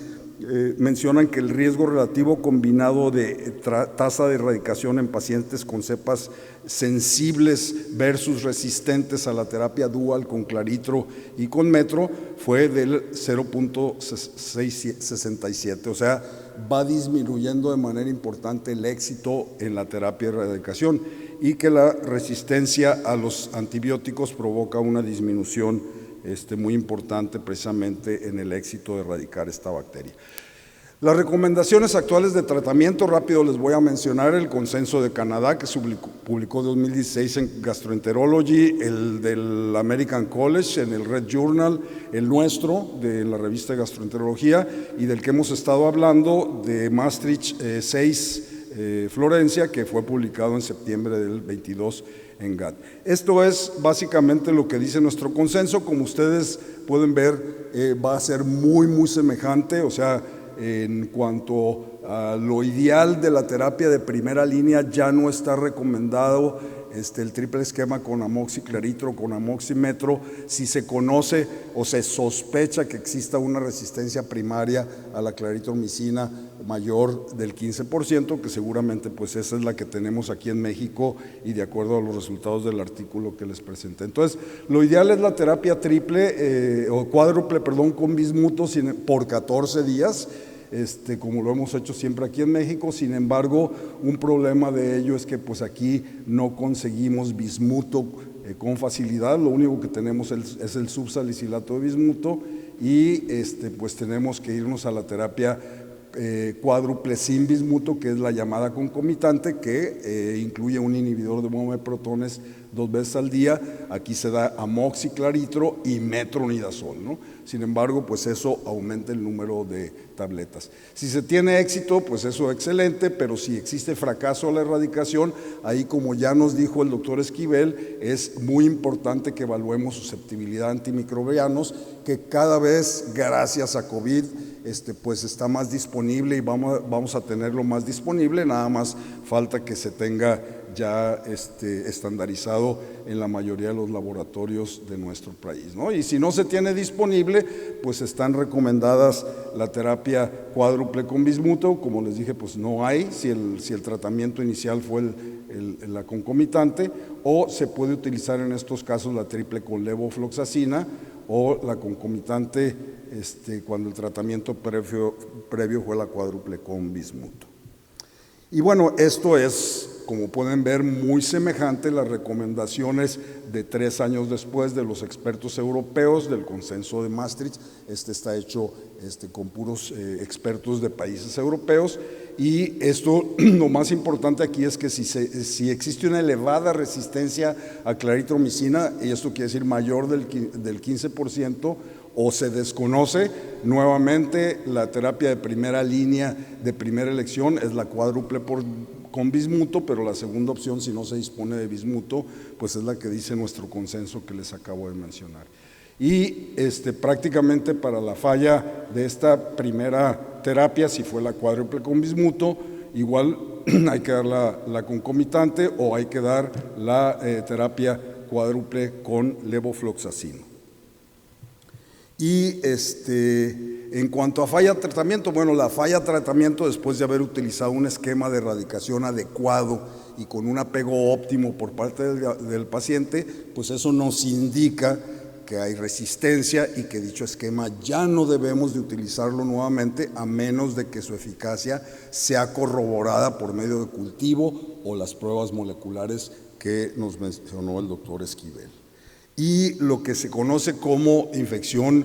mencionan que el riesgo relativo combinado de tasa de erradicación en pacientes con cepas sensibles versus resistentes a la terapia dual con claritro y con metro fue del 0.67, o sea, va disminuyendo de manera importante el éxito en la terapia de erradicación, y que la resistencia a los antibióticos provoca una disminución muy importante precisamente en el éxito de erradicar esta bacteria. Las recomendaciones actuales de tratamiento, rápido les voy a mencionar el consenso de Canadá que se publicó en 2016 en Gastroenterology, el del American College en el Red Journal, el nuestro de la revista de Gastroenterología, y del que hemos estado hablando de Maastricht 6 Florencia, que fue publicado en septiembre del 22 en GAT. Esto es básicamente lo que dice nuestro consenso. Como ustedes pueden ver, va a ser muy semejante, o sea, en cuanto a lo ideal de la terapia de primera línea, ya no está recomendado el triple esquema con amoxiclaritro, con amoximetro, si se conoce o se sospecha que exista una resistencia primaria a la claritromicina mayor del 15%, que seguramente pues esa es la que tenemos aquí en México y de acuerdo a los resultados del artículo que les presenté. Entonces, lo ideal es la terapia triple o cuádruple, perdón, con bismuto por 14 días, como lo hemos hecho siempre aquí en México. Sin embargo, un problema de ello es que pues aquí no conseguimos bismuto con facilidad, lo único que tenemos es el subsalicilato de bismuto y pues tenemos que irnos a la terapia cuádruple sin bismuto, que es la llamada concomitante, que incluye un inhibidor de bomba de protones 2 veces al día. Aquí se da amoxiclaritro y metronidazol, ¿no? Sin embargo, pues eso aumenta el número de tabletas. Si se tiene éxito, pues eso es excelente, pero si existe fracaso a la erradicación, ahí, como ya nos dijo el doctor Esquivel, es muy importante que evaluemos susceptibilidad a antimicrobianos, que cada vez, gracias a COVID, pues está más disponible y vamos a tenerlo más disponible. Nada más falta que se tenga ya estandarizado en la mayoría de los laboratorios de nuestro país, ¿no? Y si no se tiene disponible, pues están recomendadas la terapia cuádruple con bismuto. Como les dije, pues no hay, si el tratamiento inicial fue la concomitante, o se puede utilizar en estos casos la triple con levofloxacina o la concomitante cuando el tratamiento previo fue la cuádruple con bismuto. Y bueno, esto es, como pueden ver, muy semejante a las recomendaciones de 3 años después de los expertos europeos del consenso de Maastricht. Está hecho con puros expertos de países europeos, y esto, lo más importante aquí es que si existe una elevada resistencia a claritromicina, y esto quiere decir mayor del 15%, o se desconoce, nuevamente la terapia de primera línea, de primera elección, es la cuádruple con bismuto, pero la segunda opción, si no se dispone de bismuto, pues es la que dice nuestro consenso que les acabo de mencionar. Y prácticamente para la falla de esta primera terapia, si fue la cuádruple con bismuto, igual hay que dar la concomitante o hay que dar la terapia cuádruple con levofloxacino. Y en cuanto a falla de tratamiento, bueno, la falla de tratamiento, después de haber utilizado un esquema de erradicación adecuado y con un apego óptimo por parte del paciente, pues eso nos indica que hay resistencia y que dicho esquema ya no debemos de utilizarlo nuevamente, a menos de que su eficacia sea corroborada por medio de cultivo o las pruebas moleculares que nos mencionó el doctor Esquivel. Y lo que se conoce como infección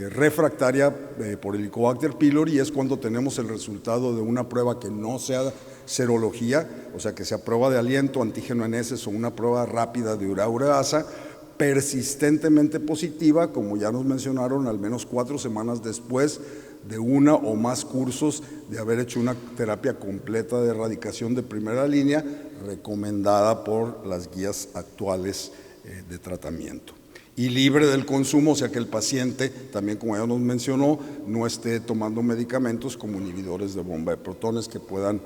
refractaria por Helicobacter pylori es cuando tenemos el resultado de una prueba que no sea serología, o sea, que sea prueba de aliento, antígeno en heces o una prueba rápida de ureasa, persistentemente positiva, como ya nos mencionaron, al menos 4 semanas después de una o más cursos de haber hecho una terapia completa de erradicación de primera línea, recomendada por las guías actuales de tratamiento, y libre del consumo, o sea que el paciente también, como ya nos mencionó, no esté tomando medicamentos como inhibidores de bomba de protones que puedan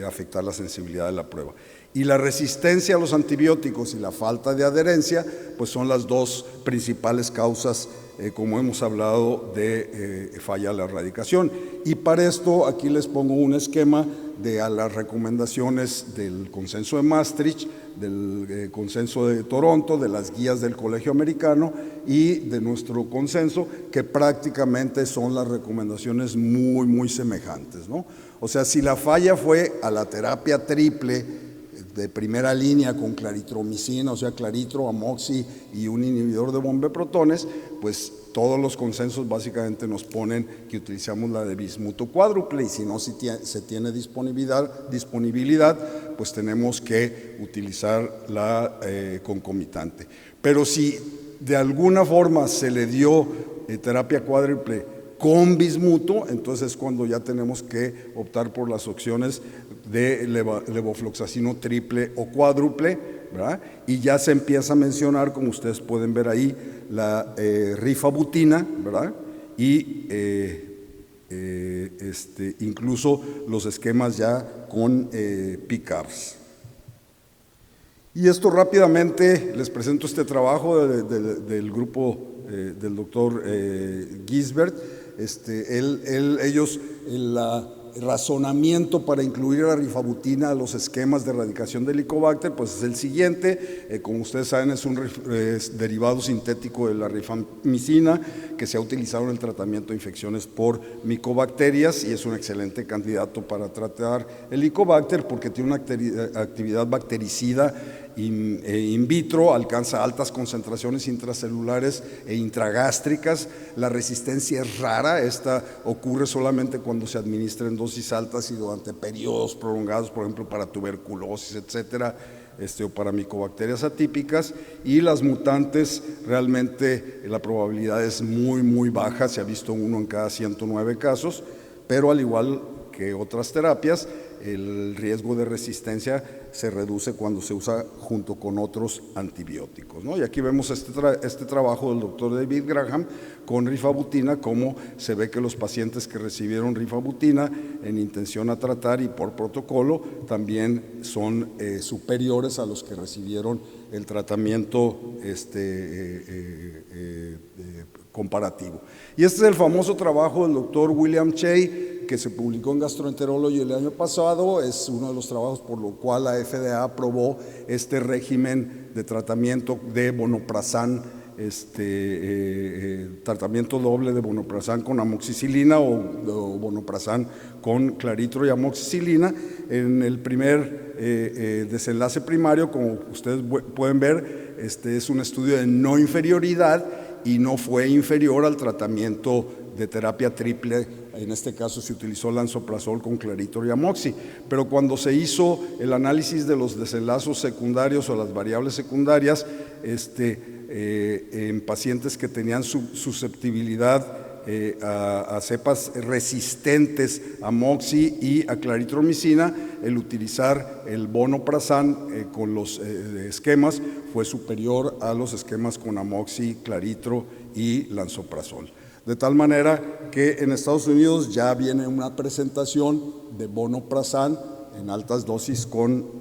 afectar la sensibilidad de la prueba. Y la resistencia a los antibióticos y la falta de adherencia, pues son las dos principales causas, como hemos hablado, de falla a la erradicación. Y para esto aquí les pongo un esquema de las recomendaciones del consenso de Maastricht, del consenso de Toronto, de las guías del Colegio Americano y de nuestro consenso, que prácticamente son las recomendaciones muy, muy semejantes, ¿no? O sea, si la falla fue a la terapia triple de primera línea con claritromicina, o sea, claritro, amoxi y un inhibidor de bomba de protones, pues todos los consensos básicamente nos ponen que utilizamos la de bismuto cuádruple, y si no se tiene disponibilidad, pues tenemos que utilizar la concomitante. Pero si de alguna forma se le dio terapia cuádruple con bismuto, entonces es cuando ya tenemos que optar por las opciones de levofloxacino triple o cuádruple, ¿verdad? Y ya se empieza a mencionar, como ustedes pueden ver ahí, la rifabutina, ¿verdad? Y incluso los esquemas ya con PCABs. Y esto rápidamente, les presento este trabajo del grupo del doctor Gisbert. El razonamiento para incluir a rifabutina a los esquemas de erradicación del Helicobacter pues es el siguiente. Como ustedes saben, es un derivado sintético de la rifamicina que se ha utilizado en el tratamiento de infecciones por micobacterias y es un excelente candidato para tratar el Helicobacter porque tiene una actividad bactericida in vitro, alcanza altas concentraciones intracelulares e intragástricas. La resistencia es rara, esta ocurre solamente cuando se administra en dosis altas y durante periodos prolongados, por ejemplo para tuberculosis, etcétera, o para micobacterias atípicas, y las mutantes realmente la probabilidad es muy baja, se ha visto 1 en cada 109 casos, pero al igual que otras terapias, el riesgo de resistencia se reduce cuando se usa junto con otros antibióticos, ¿no? Y aquí vemos este trabajo del doctor David Graham con rifabutina, cómo se ve que los pacientes que recibieron rifabutina en intención a tratar y por protocolo también son superiores a los que recibieron el tratamiento comparativo. Y este es el famoso trabajo del doctor William Shea, que se publicó en Gastroenterology el año pasado. Es uno de los trabajos por lo cual la FDA aprobó este régimen de tratamiento de vonoprazan, tratamiento doble de vonoprazan con amoxicilina o vonoprazan con claritro y amoxicilina. En el primer desenlace primario, como ustedes pueden ver, es un estudio de no inferioridad y no fue inferior al tratamiento de terapia triple. En este caso se utilizó lansoprazol con claritro y amoxi, pero cuando se hizo el análisis de los desenlaces secundarios o las variables secundarias en pacientes que tenían susceptibilidad a cepas resistentes a amoxi y a claritromicina, el utilizar el vonoprazan con los esquemas fue superior a los esquemas con amoxi, claritro y lansoprazol. De tal manera que en Estados Unidos ya viene una presentación de vonoprazan en altas dosis con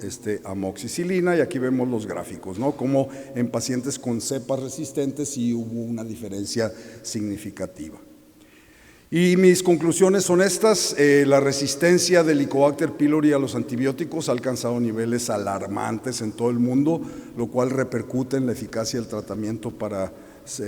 amoxicilina, y aquí vemos los gráficos, ¿no? Como en pacientes con cepas resistentes sí hubo una diferencia significativa. Y mis conclusiones son estas: la resistencia del Helicobacter pylori a los antibióticos ha alcanzado niveles alarmantes en todo el mundo, lo cual repercute en la eficacia del tratamiento para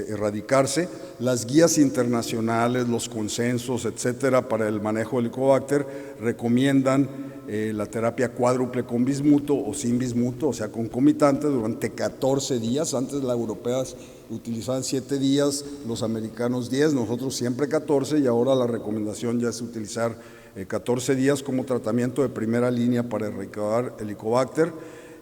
erradicarse. Las guías internacionales, los consensos, etcétera, para el manejo del Helicobacter recomiendan la terapia cuádruple con bismuto o sin bismuto, o sea, concomitante durante 14 días. Antes las europeas utilizaban 7 días, los americanos 10, nosotros siempre 14, y ahora la recomendación ya es utilizar 14 días como tratamiento de primera línea para erradicar el Helicobacter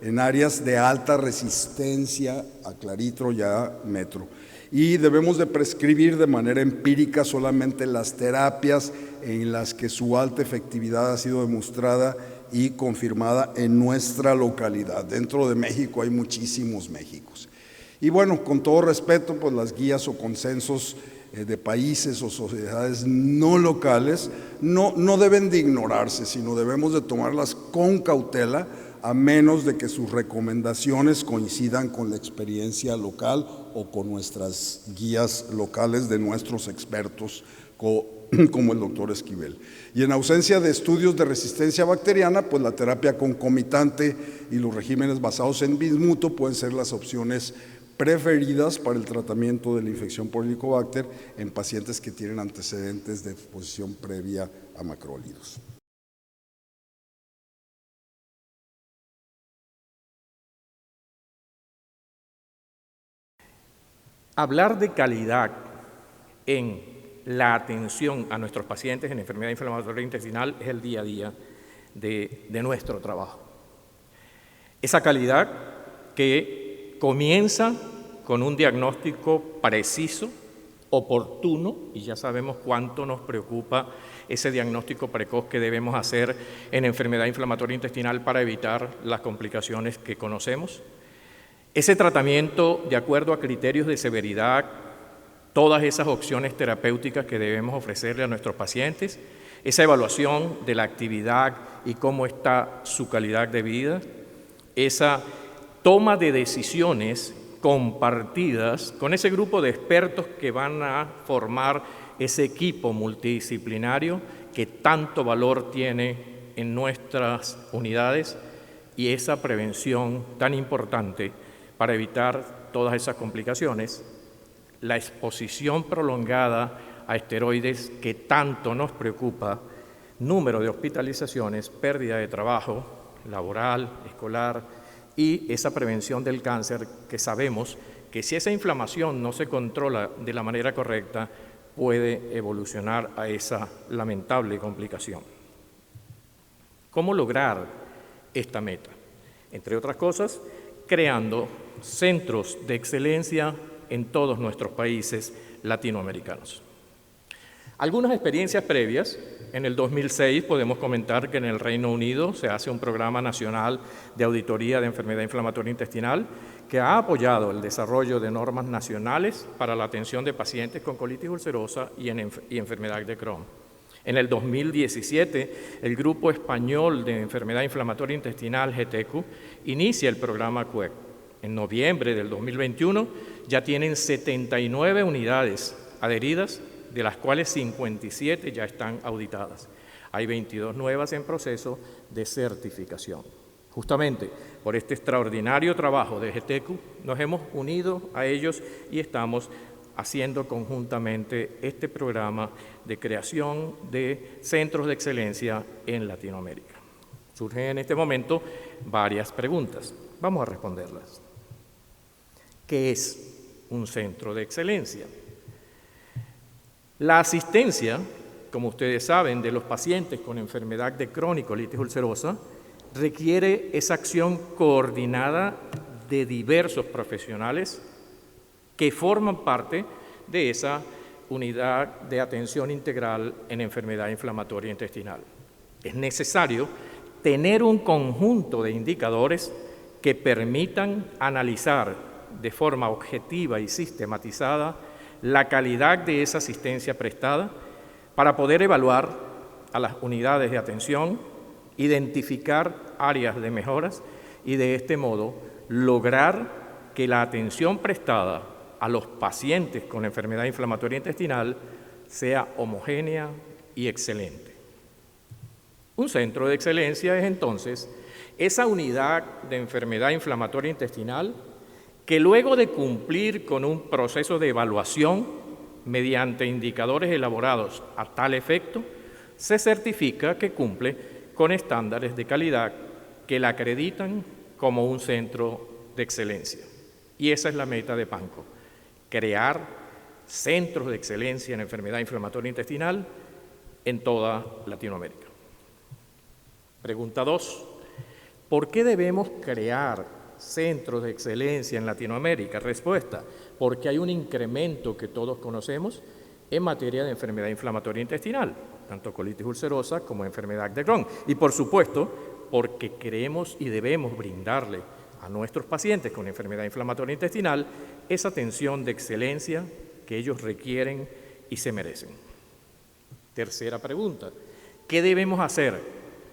en áreas de alta resistencia a claritro y a metro. Y debemos de prescribir de manera empírica solamente las terapias en las que su alta efectividad ha sido demostrada y confirmada en nuestra localidad. Dentro de México hay muchísimos Méxicos. Y bueno, con todo respeto, pues las guías o consensos de países o sociedades no locales no deben de ignorarse, sino debemos de tomarlas con cautela, a menos de que sus recomendaciones coincidan con la experiencia local o con nuestras guías locales de nuestros expertos, como el doctor Esquivel. Y en ausencia de estudios de resistencia bacteriana, pues la terapia concomitante y los regímenes basados en bismuto pueden ser las opciones preferidas para el tratamiento de la infección por Helicobacter en pacientes que tienen antecedentes de exposición previa a macrólidos. Hablar de calidad en la atención a nuestros pacientes en enfermedad inflamatoria intestinal es el día a día de nuestro trabajo. Esa calidad que comienza con un diagnóstico preciso, oportuno, y ya sabemos cuánto nos preocupa ese diagnóstico precoz que debemos hacer en enfermedad inflamatoria intestinal para evitar las complicaciones que conocemos. Ese tratamiento de acuerdo a criterios de severidad, todas esas opciones terapéuticas que debemos ofrecerle a nuestros pacientes, esa evaluación de la actividad y cómo está su calidad de vida, esa toma de decisiones compartidas con ese grupo de expertos que van a formar ese equipo multidisciplinario que tanto valor tiene en nuestras unidades y esa prevención tan importante para evitar todas esas complicaciones, la exposición prolongada a esteroides que tanto nos preocupa, número de hospitalizaciones, pérdida de trabajo laboral, escolar, y esa prevención del cáncer que sabemos que si esa inflamación no se controla de la manera correcta puede evolucionar a esa lamentable complicación. ¿Cómo lograr esta meta? Entre otras cosas, creando centros de excelencia en todos nuestros países latinoamericanos. Algunas experiencias previas. En el 2006 podemos comentar que en el Reino Unido se hace un programa nacional de auditoría de enfermedad inflamatoria intestinal que ha apoyado el desarrollo de normas nacionales para la atención de pacientes con colitis ulcerosa y enfermedad de Crohn. En el 2017, el Grupo Español de Enfermedad Inflamatoria Intestinal, GETECU, inicia el programa CUEC. En noviembre del 2021 ya tienen 79 unidades adheridas, de las cuales 57 ya están auditadas. Hay 22 nuevas en proceso de certificación. Justamente por este extraordinario trabajo de GETECU nos hemos unido a ellos y estamos haciendo conjuntamente este programa de creación de centros de excelencia en Latinoamérica. Surgen en este momento varias preguntas. Vamos a responderlas. ¿Qué es un centro de excelencia? La asistencia, como ustedes saben, de los pacientes con enfermedad de Crohn y colitis ulcerosa requiere esa acción coordinada de diversos profesionales que forman parte de esa unidad de atención integral en enfermedad inflamatoria intestinal. Es necesario tener un conjunto de indicadores que permitan analizar de forma objetiva y sistematizada la calidad de esa asistencia prestada para poder evaluar a las unidades de atención, identificar áreas de mejoras y de este modo lograr que la atención prestada a los pacientes con enfermedad inflamatoria intestinal sea homogénea y excelente. Un centro de excelencia es entonces esa unidad de enfermedad inflamatoria intestinal que luego de cumplir con un proceso de evaluación mediante indicadores elaborados a tal efecto, se certifica que cumple con estándares de calidad que la acreditan como un centro de excelencia. Y esa es la meta de PANCO, crear centros de excelencia en enfermedad inflamatoria intestinal en toda Latinoamérica. Pregunta 2. ¿Por qué debemos crear centros de excelencia en Latinoamérica? Respuesta, porque hay un incremento que todos conocemos en materia de enfermedad inflamatoria intestinal, tanto colitis ulcerosa como enfermedad de Crohn. Y por supuesto, porque queremos y debemos brindarle a nuestros pacientes con enfermedad inflamatoria intestinal esa atención de excelencia que ellos requieren y se merecen. Tercera pregunta, ¿qué debemos hacer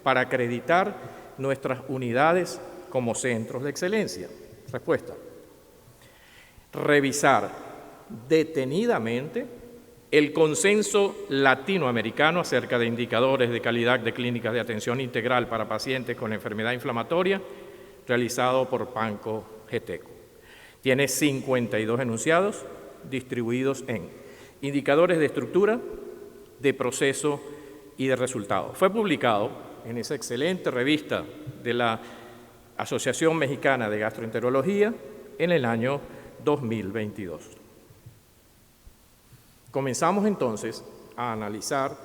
para acreditar nuestras unidades como centros de excelencia? Respuesta, revisar detenidamente el consenso latinoamericano acerca de indicadores de calidad de clínicas de atención integral para pacientes con enfermedad inflamatoria, realizado por PANCO GETECU. Tiene 52 enunciados distribuidos en indicadores de estructura, de proceso y de resultado. Fue publicado en esa excelente revista de la Asociación Mexicana de Gastroenterología en el año 2022. Comenzamos entonces a analizar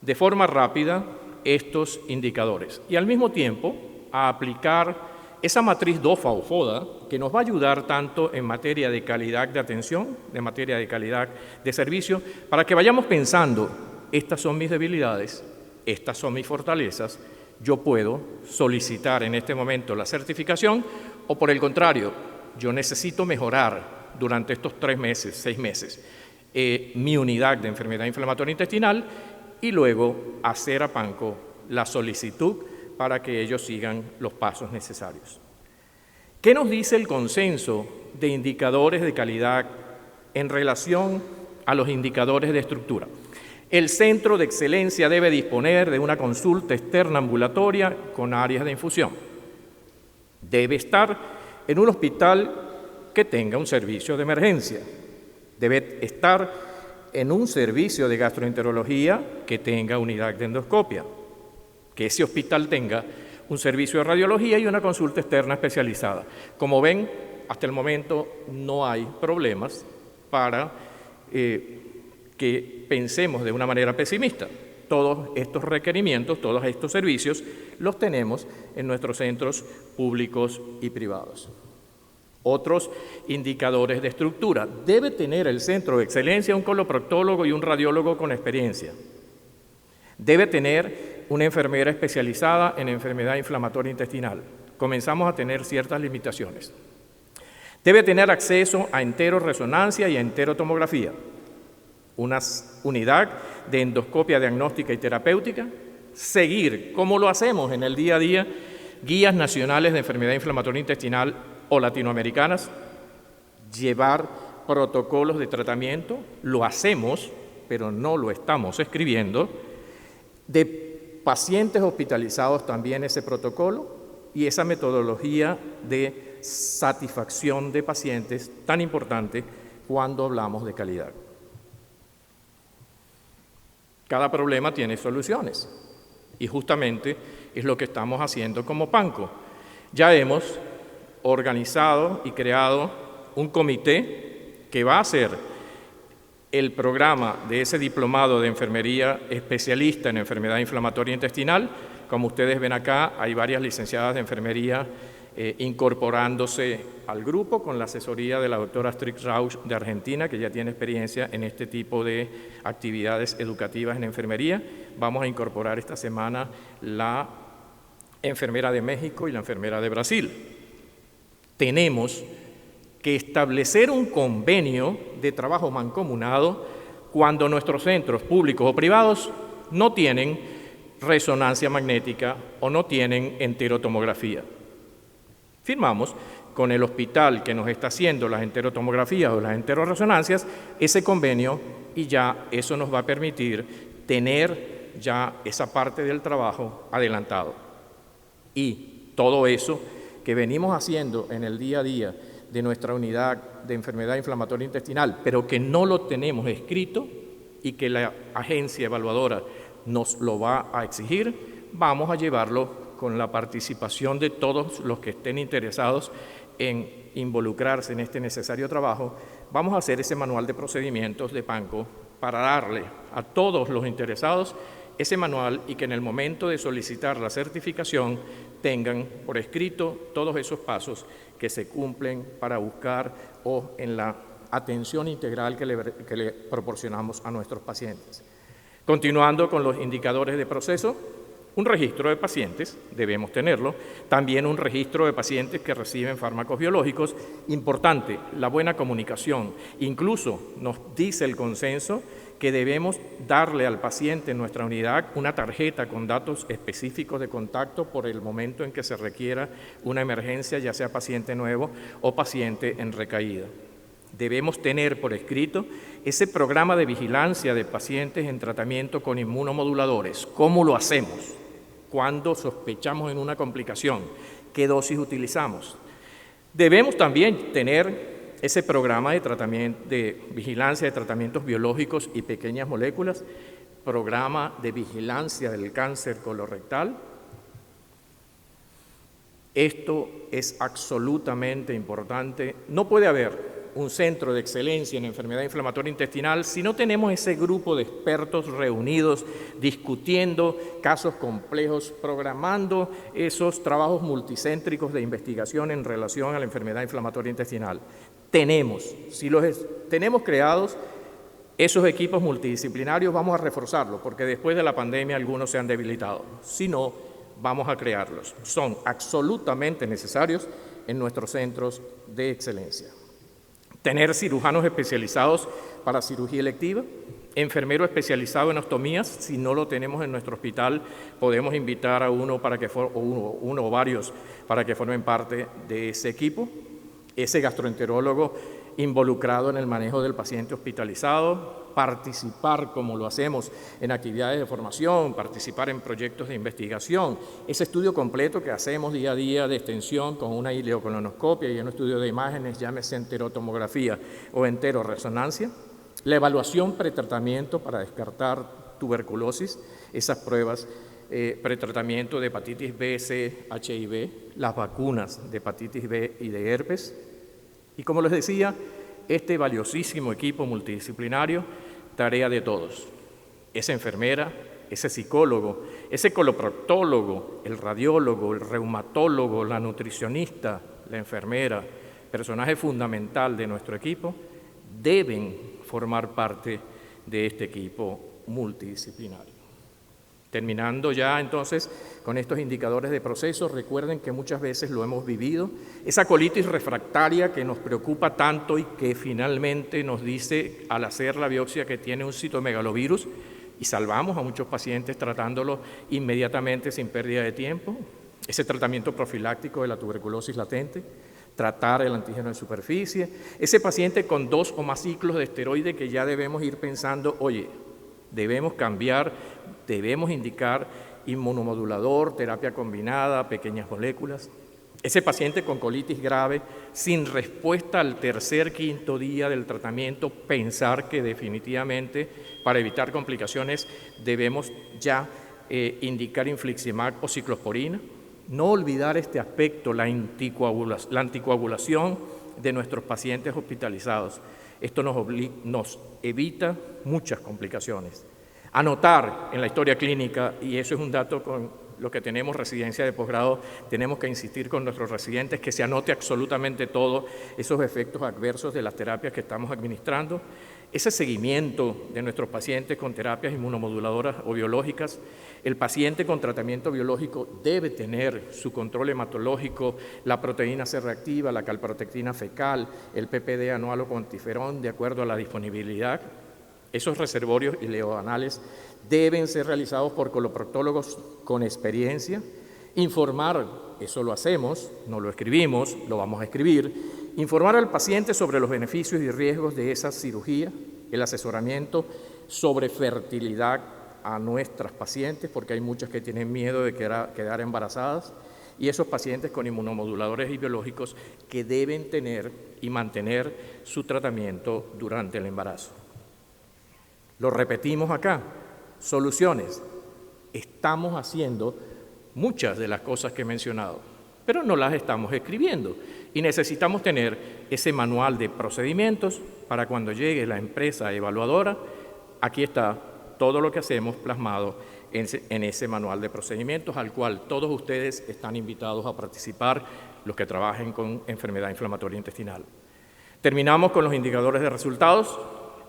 de forma rápida estos indicadores y al mismo tiempo a aplicar esa matriz DOFA o FODA que nos va a ayudar tanto en materia de calidad de atención, de materia de calidad de servicio, para que vayamos pensando, estas son mis debilidades, estas son mis fortalezas, yo puedo solicitar en este momento la certificación o por el contrario, yo necesito mejorar durante estos 3 meses, 6 meses, mi unidad de enfermedad inflamatoria intestinal y luego hacer a PANCO la solicitud para que ellos sigan los pasos necesarios. ¿Qué nos dice el consenso de indicadores de calidad en relación a los indicadores de estructura? El centro de excelencia debe disponer de una consulta externa ambulatoria con áreas de infusión. Debe estar en un hospital que tenga un servicio de emergencia. Debe estar en un servicio de gastroenterología que tenga unidad de endoscopia. Que ese hospital tenga un servicio de radiología y una consulta externa especializada. Como ven, hasta el momento no hay problemas para que pensemos de una manera pesimista. Todos estos requerimientos, todos estos servicios, los tenemos en nuestros centros públicos y privados. Otros indicadores de estructura. Debe tener el centro de excelencia un coloproctólogo y un radiólogo con experiencia. Debe tener una enfermera especializada en enfermedad inflamatoria intestinal. Comenzamos a tener ciertas limitaciones. Debe tener acceso a enteroresonancia y a enterotomografía. Una unidad de endoscopia diagnóstica y terapéutica, seguir, como lo hacemos en el día a día, guías nacionales de enfermedad inflamatoria intestinal o latinoamericanas, llevar protocolos de tratamiento, lo hacemos, pero no lo estamos escribiendo, de pacientes hospitalizados también ese protocolo y esa metodología de satisfacción de pacientes tan importante cuando hablamos de calidad. Cada problema tiene soluciones y justamente es lo que estamos haciendo como PANCO. Ya hemos organizado y creado un comité que va a hacer el programa de ese diplomado de enfermería especialista en enfermedad inflamatoria intestinal. Como ustedes ven acá, hay varias licenciadas de enfermería incorporándose al grupo con la asesoría de la doctora Astrid Rausch de Argentina, que ya tiene experiencia en este tipo de actividades educativas en enfermería. Vamos a incorporar esta semana la enfermera de México y la enfermera de Brasil. Tenemos que establecer un convenio de trabajo mancomunado cuando nuestros centros públicos o privados no tienen resonancia magnética o no tienen enterotomografía. Firmamos con el hospital que nos está haciendo las enterotomografías o las enteroresonancias ese convenio y ya eso nos va a permitir tener ya esa parte del trabajo adelantado. Y todo eso que venimos haciendo en el día a día de nuestra unidad de enfermedad inflamatoria intestinal, pero que no lo tenemos escrito y que la agencia evaluadora nos lo va a exigir, vamos a llevarlo con la participación de todos los que estén interesados en involucrarse en este necesario trabajo. Vamos a hacer ese manual de procedimientos de PANCO para darle a todos los interesados ese manual y que en el momento de solicitar la certificación tengan por escrito todos esos pasos que se cumplen para buscar o en la atención integral que le proporcionamos a nuestros pacientes. Continuando con los indicadores de proceso, un registro de pacientes, debemos tenerlo, también un registro de pacientes que reciben fármacos biológicos. Importante, la buena comunicación. Incluso nos dice el consenso que debemos darle al paciente en nuestra unidad una tarjeta con datos específicos de contacto por el momento en que se requiera una emergencia, ya sea paciente nuevo o paciente en recaída. Debemos tener por escrito ese programa de vigilancia de pacientes en tratamiento con inmunomoduladores. ¿Cómo lo hacemos? ¿Cuándo sospechamos en una complicación? ¿Qué dosis utilizamos? Debemos también tener ese programa de tratamiento, de vigilancia de tratamientos biológicos y pequeñas moléculas, programa de vigilancia del cáncer colorectal. Esto es absolutamente importante. No puede haber un centro de excelencia en enfermedad inflamatoria intestinal si no tenemos ese grupo de expertos reunidos, discutiendo casos complejos, programando esos trabajos multicéntricos de investigación en relación a la enfermedad inflamatoria intestinal. Si los tenemos creados, esos equipos multidisciplinarios vamos a reforzarlos, porque después de la pandemia algunos se han debilitado. Si no, vamos a crearlos. Son absolutamente necesarios en nuestros centros de excelencia. Tener cirujanos especializados para cirugía electiva. enfermero especializado en ostomías. Si no lo tenemos en nuestro hospital, podemos invitar a uno o varios para que formen parte de ese equipo. Ese gastroenterólogo involucrado en el manejo del paciente hospitalizado, participar, como lo hacemos, en actividades de formación, participar en proyectos de investigación, ese estudio completo que hacemos día a día de extensión con una ileocolonoscopia y un estudio de imágenes, llámese enterotomografía o enteroresonancia, la evaluación pretratamiento para descartar tuberculosis, esas pruebas pretratamiento de hepatitis B, C, HIV, las vacunas de hepatitis B y de herpes. Y como les decía, este valiosísimo equipo multidisciplinario, tarea de todos. Esa enfermera, ese psicólogo, ese coloproctólogo, el radiólogo, el reumatólogo, la nutricionista, la enfermera, personaje fundamental de nuestro equipo, deben formar parte de este equipo multidisciplinario. Terminando ya entonces con estos indicadores de proceso, recuerden que muchas veces lo hemos vivido, esa colitis refractaria que nos preocupa tanto y que finalmente nos dice al hacer la biopsia que tiene un citomegalovirus y salvamos a muchos pacientes tratándolo inmediatamente sin pérdida de tiempo, ese tratamiento profiláctico de la tuberculosis latente, tratar el antígeno de superficie, ese paciente con 2 o más ciclos de esteroide que ya debemos ir pensando, oye, debemos cambiar, debemos indicar inmunomodulador, terapia combinada, pequeñas moléculas. Ese paciente con colitis grave, sin respuesta al tercer, quinto día del tratamiento, pensar que definitivamente para evitar complicaciones debemos ya indicar infliximab o ciclosporina. No olvidar este aspecto, la anticoagulación de nuestros pacientes hospitalizados. Esto nos evita muchas complicaciones. Anotar en la historia clínica, y eso es un dato con lo que tenemos residencia de posgrado, tenemos que insistir con nuestros residentes que se anote absolutamente todo esos efectos adversos de las terapias que estamos administrando, ese seguimiento de nuestros pacientes con terapias inmunomoduladoras o biológicas. El paciente con tratamiento biológico debe tener su control hematológico, la proteína C reactiva, la calprotectina fecal, el PPD anual o cuantiferón de acuerdo a la disponibilidad. Esos reservorios ileoanales deben ser realizados por coloproctólogos con experiencia. Informar, eso lo hacemos, no lo escribimos, lo vamos a escribir. Informar al paciente sobre los beneficios y riesgos de esa cirugía, el asesoramiento sobre fertilidad a nuestras pacientes, porque hay muchas que tienen miedo de quedar embarazadas, y esos pacientes con inmunomoduladores y biológicos que deben tener y mantener su tratamiento durante el embarazo. Lo repetimos acá, soluciones. Estamos haciendo muchas de las cosas que he mencionado, pero no las estamos escribiendo y necesitamos tener ese manual de procedimientos para cuando llegue la empresa evaluadora, aquí está todo lo que hacemos plasmado en ese manual de procedimientos al cual todos ustedes están invitados a participar, los que trabajen con enfermedad inflamatoria intestinal. Terminamos con los indicadores de resultados.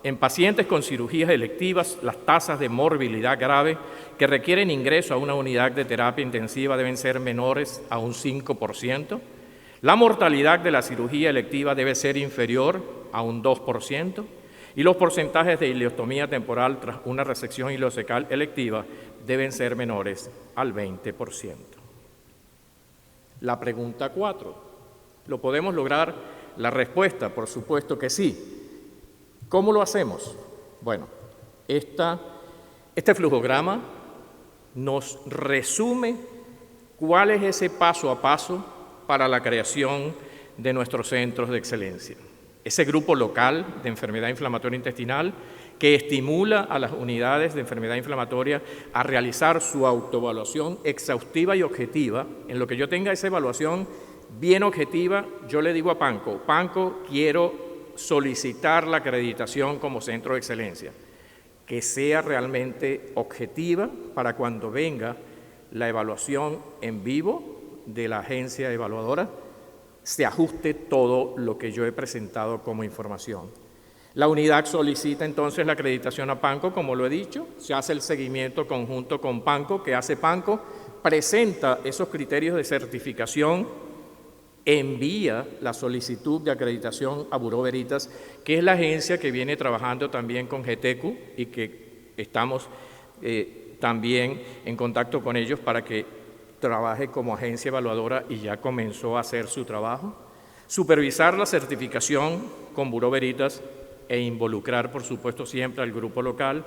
En pacientes con cirugías electivas, las tasas de morbilidad grave que requieren ingreso a una unidad de terapia intensiva deben ser menores a un 5%. La mortalidad de la cirugía electiva debe ser inferior a un 2%. Y los porcentajes de ileostomía temporal tras una resección ileocecal electiva deben ser menores al 20%. La pregunta 4. ¿Lo podemos lograr? La respuesta, por supuesto que sí. ¿Cómo lo hacemos? Bueno, este flujograma nos resume cuál es ese paso a paso para la creación de nuestros centros de excelencia. Ese grupo local de enfermedad inflamatoria intestinal que estimula a las unidades de enfermedad inflamatoria a realizar su autoevaluación exhaustiva y objetiva. En lo que yo tenga esa evaluación bien objetiva, yo le digo a Panco, quiero solicitar la acreditación como centro de excelencia, que sea realmente objetiva para cuando venga la evaluación en vivo de la agencia evaluadora, se ajuste todo lo que yo he presentado como información. La unidad solicita entonces la acreditación a Panco, como lo he dicho, se hace el seguimiento conjunto con Panco, que hace Panco, presenta esos criterios de certificación envía la solicitud de acreditación a Bureau Veritas, que es la agencia que viene trabajando también con GETECU y que estamos también en contacto con ellos para que trabaje como agencia evaluadora y ya comenzó a hacer su trabajo. Supervisar la certificación con Bureau Veritas e involucrar, por supuesto, siempre al grupo local.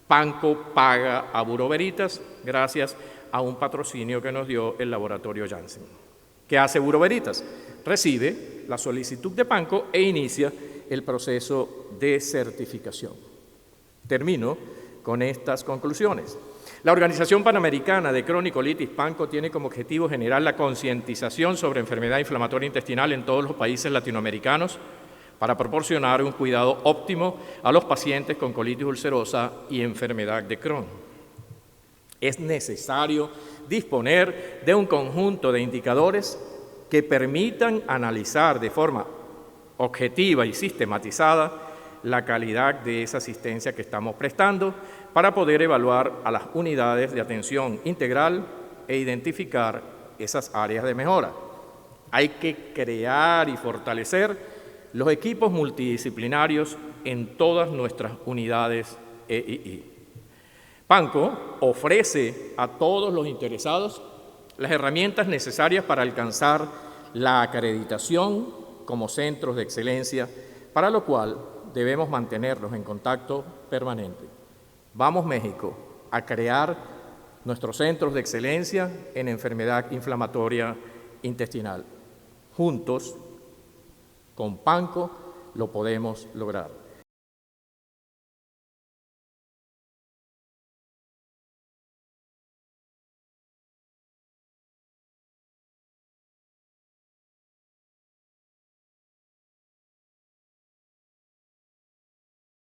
PANCO paga a Bureau Veritas gracias a un patrocinio que nos dio el laboratorio Janssen. ¿Qué hace Bureau Veritas? Recibe la solicitud de PANCO e inicia el proceso de certificación. Termino con estas conclusiones. La Organización Panamericana de Crohn y Colitis, PANCO, tiene como objetivo generar la concientización sobre enfermedad inflamatoria intestinal en todos los países latinoamericanos para proporcionar un cuidado óptimo a los pacientes con colitis ulcerosa y enfermedad de Crohn. Es necesario disponer de un conjunto de indicadores que permitan analizar de forma objetiva y sistematizada la calidad de esa asistencia que estamos prestando para poder evaluar a las unidades de atención integral e identificar esas áreas de mejora. Hay que crear y fortalecer los equipos multidisciplinarios en todas nuestras unidades EII. PANCO ofrece a todos los interesados las herramientas necesarias para alcanzar la acreditación como centros de excelencia, para lo cual debemos mantenernos en contacto permanente. Vamos, México, a crear nuestros centros de excelencia en enfermedad inflamatoria intestinal. Juntos, con PANCO, lo podemos lograr.